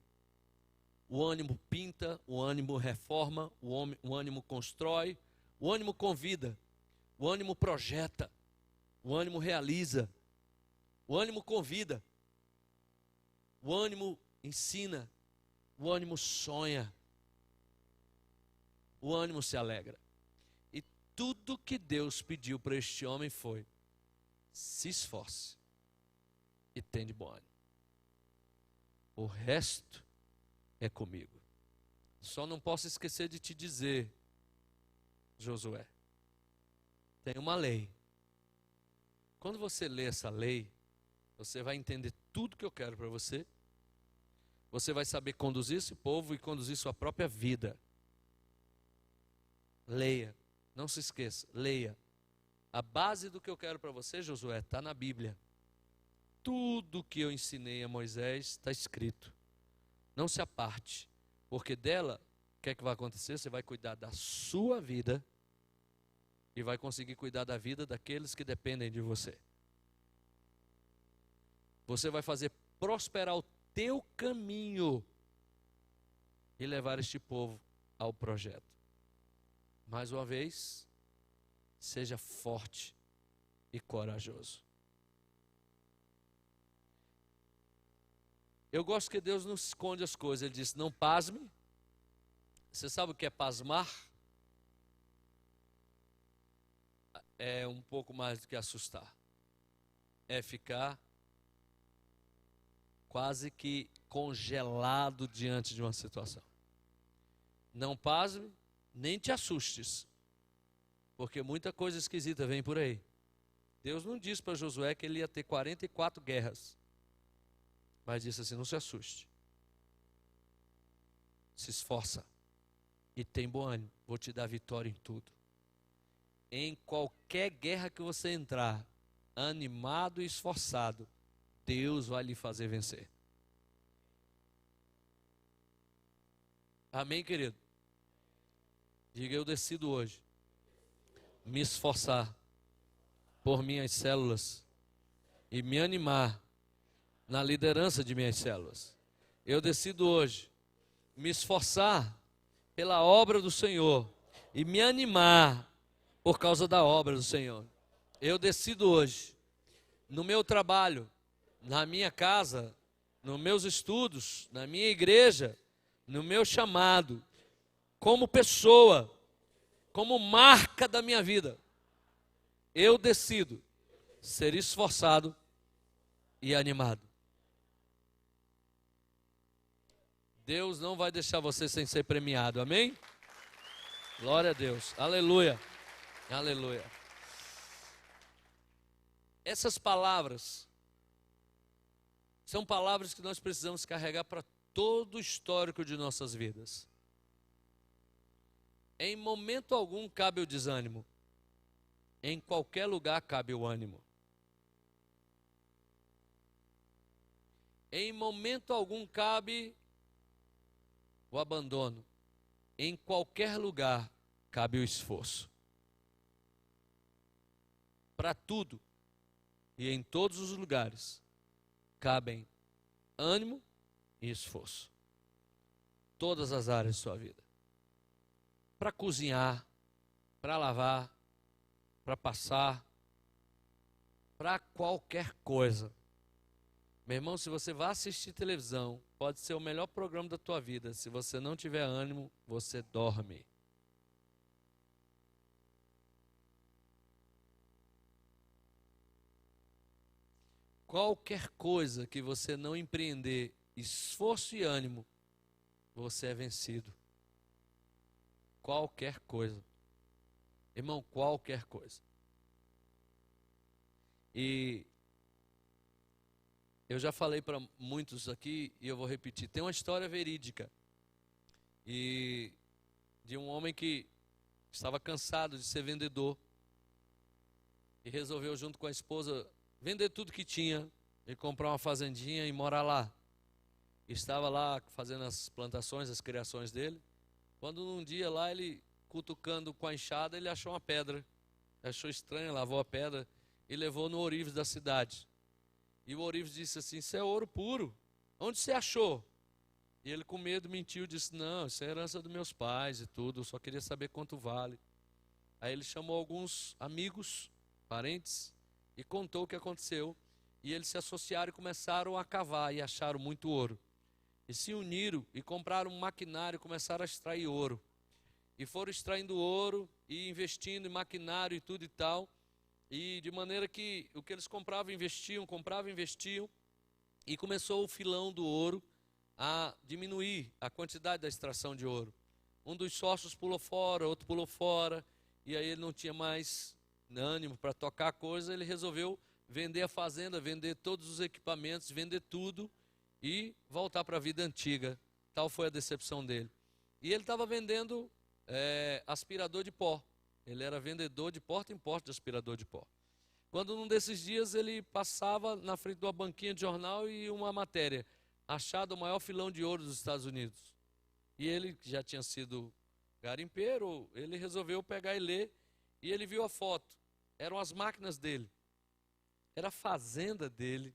o ânimo pinta, o ânimo reforma, o ânimo constrói, o ânimo convida, o ânimo projeta, o ânimo realiza, o ânimo convida, o ânimo ensina, o ânimo sonha, o ânimo se alegra. E tudo que Deus pediu para este homem foi: se esforce e tem de bom ânimo. O resto é comigo. Só não posso esquecer de te dizer, Josué, tem uma lei. Quando você lê essa lei, você vai entender tudo que eu quero para você. Você vai saber conduzir esse povo e conduzir sua própria vida. Leia, não se esqueça, leia. A base do que eu quero para você, Josué, está na Bíblia. Tudo que eu ensinei a Moisés está escrito. Não se aparte, porque dela, o que é que vai acontecer? Você vai cuidar da sua vida e vai conseguir cuidar da vida daqueles que dependem de você. Você vai fazer prosperar o teu caminho e levar este povo ao projeto. Mais uma vez, seja forte e corajoso. Eu gosto que Deus não esconde as coisas. Ele diz: não pasme. Você sabe o que é pasmar? É um pouco mais do que assustar. É ficar quase que congelado diante de uma situação. Não pasme, nem te assustes, porque muita coisa esquisita vem por aí. Deus não disse para Josué que ele ia ter 44 guerras, mas disse assim: não se assuste, se esforça e tem bom ânimo, vou te dar vitória em tudo. Em qualquer guerra que você entrar, animado e esforçado, Deus vai lhe fazer vencer. Amém, querido? Diga: eu decido hoje me esforçar por minhas células e me animar na liderança de minhas células. Eu decido hoje me esforçar pela obra do Senhor e me animar por causa da obra do Senhor. Eu decido hoje, no meu trabalho, na minha casa, nos meus estudos, na minha igreja, no meu chamado, como pessoa, como marca da minha vida, eu decido ser esforçado e animado. Deus não vai deixar você sem ser premiado, amém? Glória a Deus, aleluia, aleluia. Essas palavras são palavras que nós precisamos carregar para todo o histórico de nossas vidas. Em momento algum cabe o desânimo. Em qualquer lugar cabe o ânimo. Em momento algum cabe o abandono. em qualquer lugar cabe o esforço. Para tudo e em todos os lugares cabem ânimo e esforço. Todas as áreas de sua vida. Para cozinhar, para lavar, para passar, para qualquer coisa. Meu irmão, se você vai assistir televisão, pode ser o melhor programa da tua vida. Se você não tiver ânimo, você dorme. Qualquer coisa que você não empreender esforço e ânimo, você é vencido. Qualquer coisa. Irmão, qualquer coisa. E eu já falei para muitos aqui e eu vou repetir. Tem uma história verídica e de um homem que estava cansado de ser vendedor e resolveu junto com a esposa vender tudo que tinha e comprar uma fazendinha e morar lá. Estava lá fazendo as plantações, as criações dele. Quando num dia lá ele, cutucando com a enxada, ele achou uma pedra. Achou estranho, lavou a pedra e levou no ourives da cidade. E o ourives disse assim: isso é ouro puro. Onde você achou? E ele com medo mentiu, disse: não, isso é herança dos meus pais e tudo, eu só queria saber quanto vale. Aí ele chamou alguns amigos, parentes, e contou o que aconteceu. E eles se associaram e começaram a cavar e acharam muito ouro. E se uniram e compraram um maquinário e começaram a extrair ouro. E foram extraindo ouro e investindo em maquinário e tudo e tal. E de maneira que o que eles compravam, investiam. E começou o filão do ouro a diminuir a quantidade da extração de ouro. Um dos sócios pulou fora, outro pulou fora. E aí ele não tinha mais ânimo para tocar a coisa. Ele resolveu vender a fazenda, vender todos os equipamentos, vender tudo e voltar para a vida antiga. Tal foi a decepção dele. E ele estava vendendo aspirador de pó. Ele era vendedor de porta em porta de aspirador de pó. Quando num desses dias ele passava na frente de uma banquinha de jornal e uma matéria: achado o maior filão de ouro dos Estados Unidos. E ele, que já tinha sido garimpeiro, ele resolveu pegar e ler. E ele viu a foto. Eram as máquinas dele. Era a fazenda dele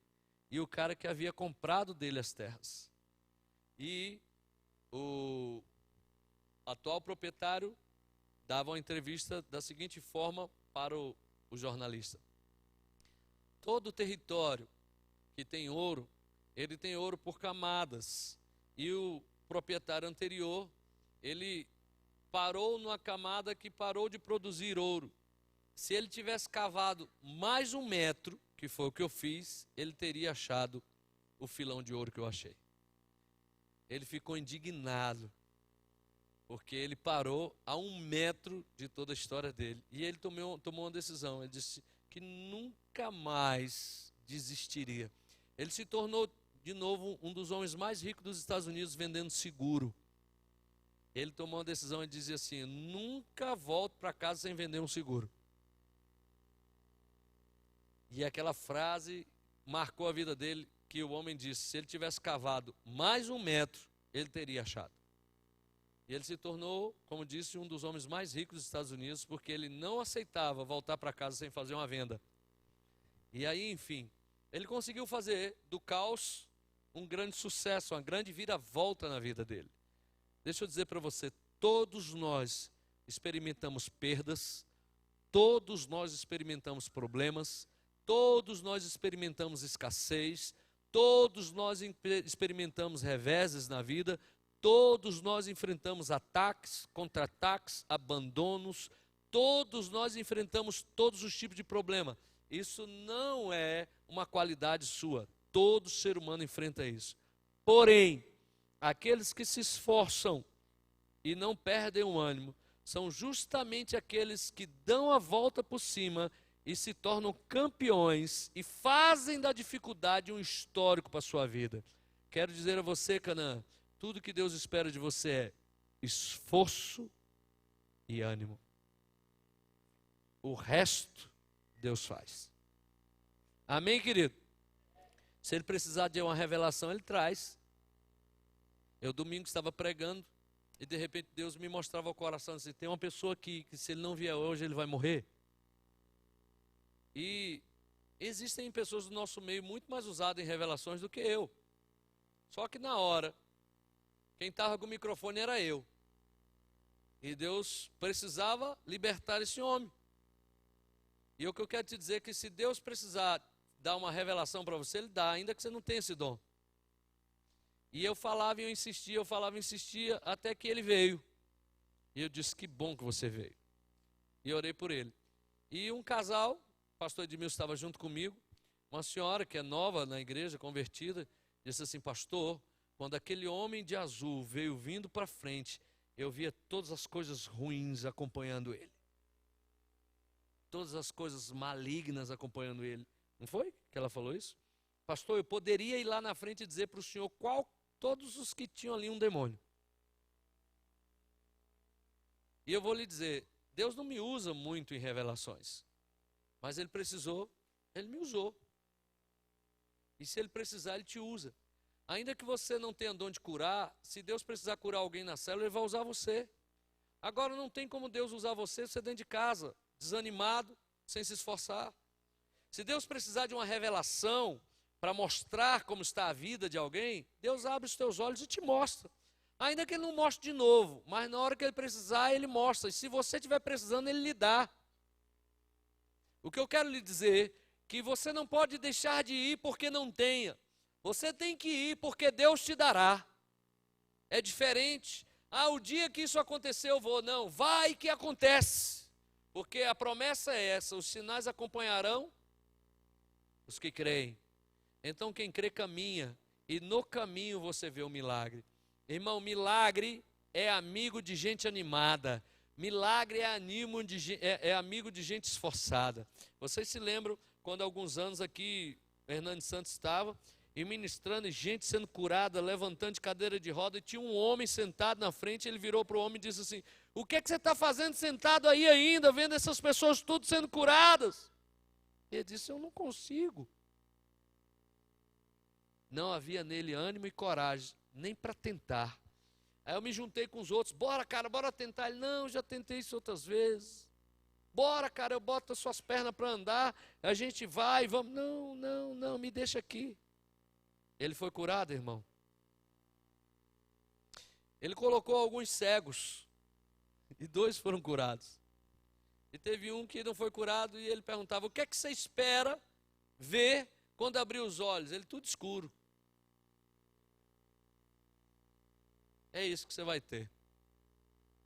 e o cara que havia comprado dele as terras. E o atual proprietário dava uma entrevista da seguinte forma para o jornalista: todo o território que tem ouro, ele tem ouro por camadas. E o proprietário anterior, ele parou numa camada que parou de produzir ouro. Se ele tivesse cavado mais 1 metro, que foi o que eu fiz, ele teria achado o filão de ouro que eu achei. Ele ficou indignado, porque ele parou a 1 metro de toda a história dele. E ele tomou uma decisão, ele disse que nunca mais desistiria. Ele se tornou, de novo, um dos homens mais ricos dos Estados Unidos vendendo seguro. Ele tomou uma decisão e dizia assim: nunca volto para casa sem vender um seguro. E aquela frase marcou a vida dele, que o homem disse: se ele tivesse cavado mais 1 metro, ele teria achado. E ele se tornou, como disse, um dos homens mais ricos dos Estados Unidos, porque ele não aceitava voltar para casa sem fazer uma venda. E aí, enfim, ele conseguiu fazer do caos um grande sucesso, uma grande viravolta na vida dele. Deixa eu dizer para você, todos nós experimentamos perdas, todos nós experimentamos problemas, todos nós experimentamos escassez, todos nós experimentamos reveses na vida, todos nós enfrentamos ataques, contra-ataques, abandonos, todos nós enfrentamos todos os tipos de problema. Isso não é uma qualidade sua, todo ser humano enfrenta isso. Porém, aqueles que se esforçam e não perdem o ânimo, são justamente aqueles que dão a volta por cima e se tornam campeões e fazem da dificuldade um histórico para a sua vida. Quero dizer a você, Canaã, tudo que Deus espera de você é esforço e ânimo. O resto Deus faz. Amém, querido? Se ele precisar de uma revelação, ele traz. Eu domingo estava pregando E de repente Deus me mostrava o coração assim, tem uma pessoa aqui que se ele não vier hoje ele vai morrer. E existem pessoas do nosso meio muito mais usadas em revelações do que eu. Só que na hora, quem estava com o microfone era eu. E Deus precisava libertar esse homem. E o que eu quero te dizer é que se Deus precisar dar uma revelação para você, Ele dá, ainda que você não tenha esse dom. E eu falava e eu insistia, até que ele veio. E eu disse, que bom que você veio. E orei por ele. E um casal, o pastor Edmilson estava junto comigo, uma senhora que é nova na igreja, convertida, disse assim, pastor, quando aquele homem de azul veio vindo para frente, eu via todas as coisas ruins acompanhando ele. Todas as coisas malignas acompanhando ele. Não foi que ela falou isso? Pastor, eu poderia ir lá na frente e dizer para o senhor todos os que tinham ali um demônio. E eu vou lhe dizer, Deus não me usa muito em revelações. Mas Ele precisou, Ele me usou. E se Ele precisar, Ele te usa. Ainda que você não tenha dom de curar, se Deus precisar curar alguém na célula, Ele vai usar você. Agora não tem como Deus usar você dentro de casa, desanimado, sem se esforçar. Se Deus precisar de uma revelação para mostrar como está a vida de alguém, Deus abre os teus olhos e te mostra. Ainda que Ele não mostre de novo, mas na hora que Ele precisar, Ele mostra. E se você estiver precisando, Ele lhe dá. O que eu quero lhe dizer, que você não pode deixar de ir porque não tenha. Você tem que ir porque Deus te dará. É diferente. O dia que isso acontecer eu vou. Não, vai que acontece. Porque a promessa é essa, os sinais acompanharão os que creem. Então quem crê caminha, e no caminho você vê o milagre. Irmão, milagre é amigo de gente animada. Milagre é amigo de gente esforçada. Vocês se lembram quando há alguns anos aqui Hernandes Santos estava e ministrando e gente sendo curada, levantando de cadeira de roda, e tinha um homem sentado na frente, ele virou para o homem e disse assim, o que é que você está fazendo sentado aí ainda, vendo essas pessoas tudo sendo curadas? Ele disse, eu não consigo. Não havia nele ânimo e coragem, nem para tentar. Aí eu me juntei com os outros, bora cara, bora tentar. Ele, não, já tentei isso outras vezes. Bora cara, eu boto as suas pernas para andar, a gente vai, vamos. Não, me deixa aqui. Ele foi curado, irmão. Ele colocou alguns cegos, e 2 foram curados. E teve um que não foi curado, e ele perguntava, o que é que você espera ver quando abrir os olhos? Ele, tudo escuro. É isso que você vai ter.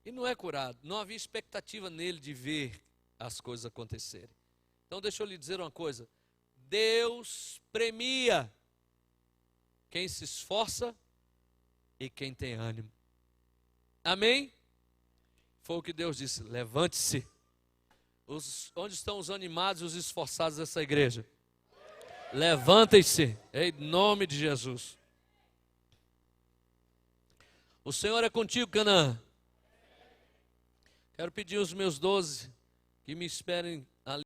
E não é curado. Não havia expectativa nele de ver as coisas acontecerem. Então deixa eu lhe dizer uma coisa. Deus premia quem se esforça e quem tem ânimo. Amém? Foi o que Deus disse. Levante-se. Onde estão os animados e os esforçados dessa igreja? Levantem-se em nome de Jesus. O Senhor é contigo, Canaã. Quero pedir aos meus 12 que me esperem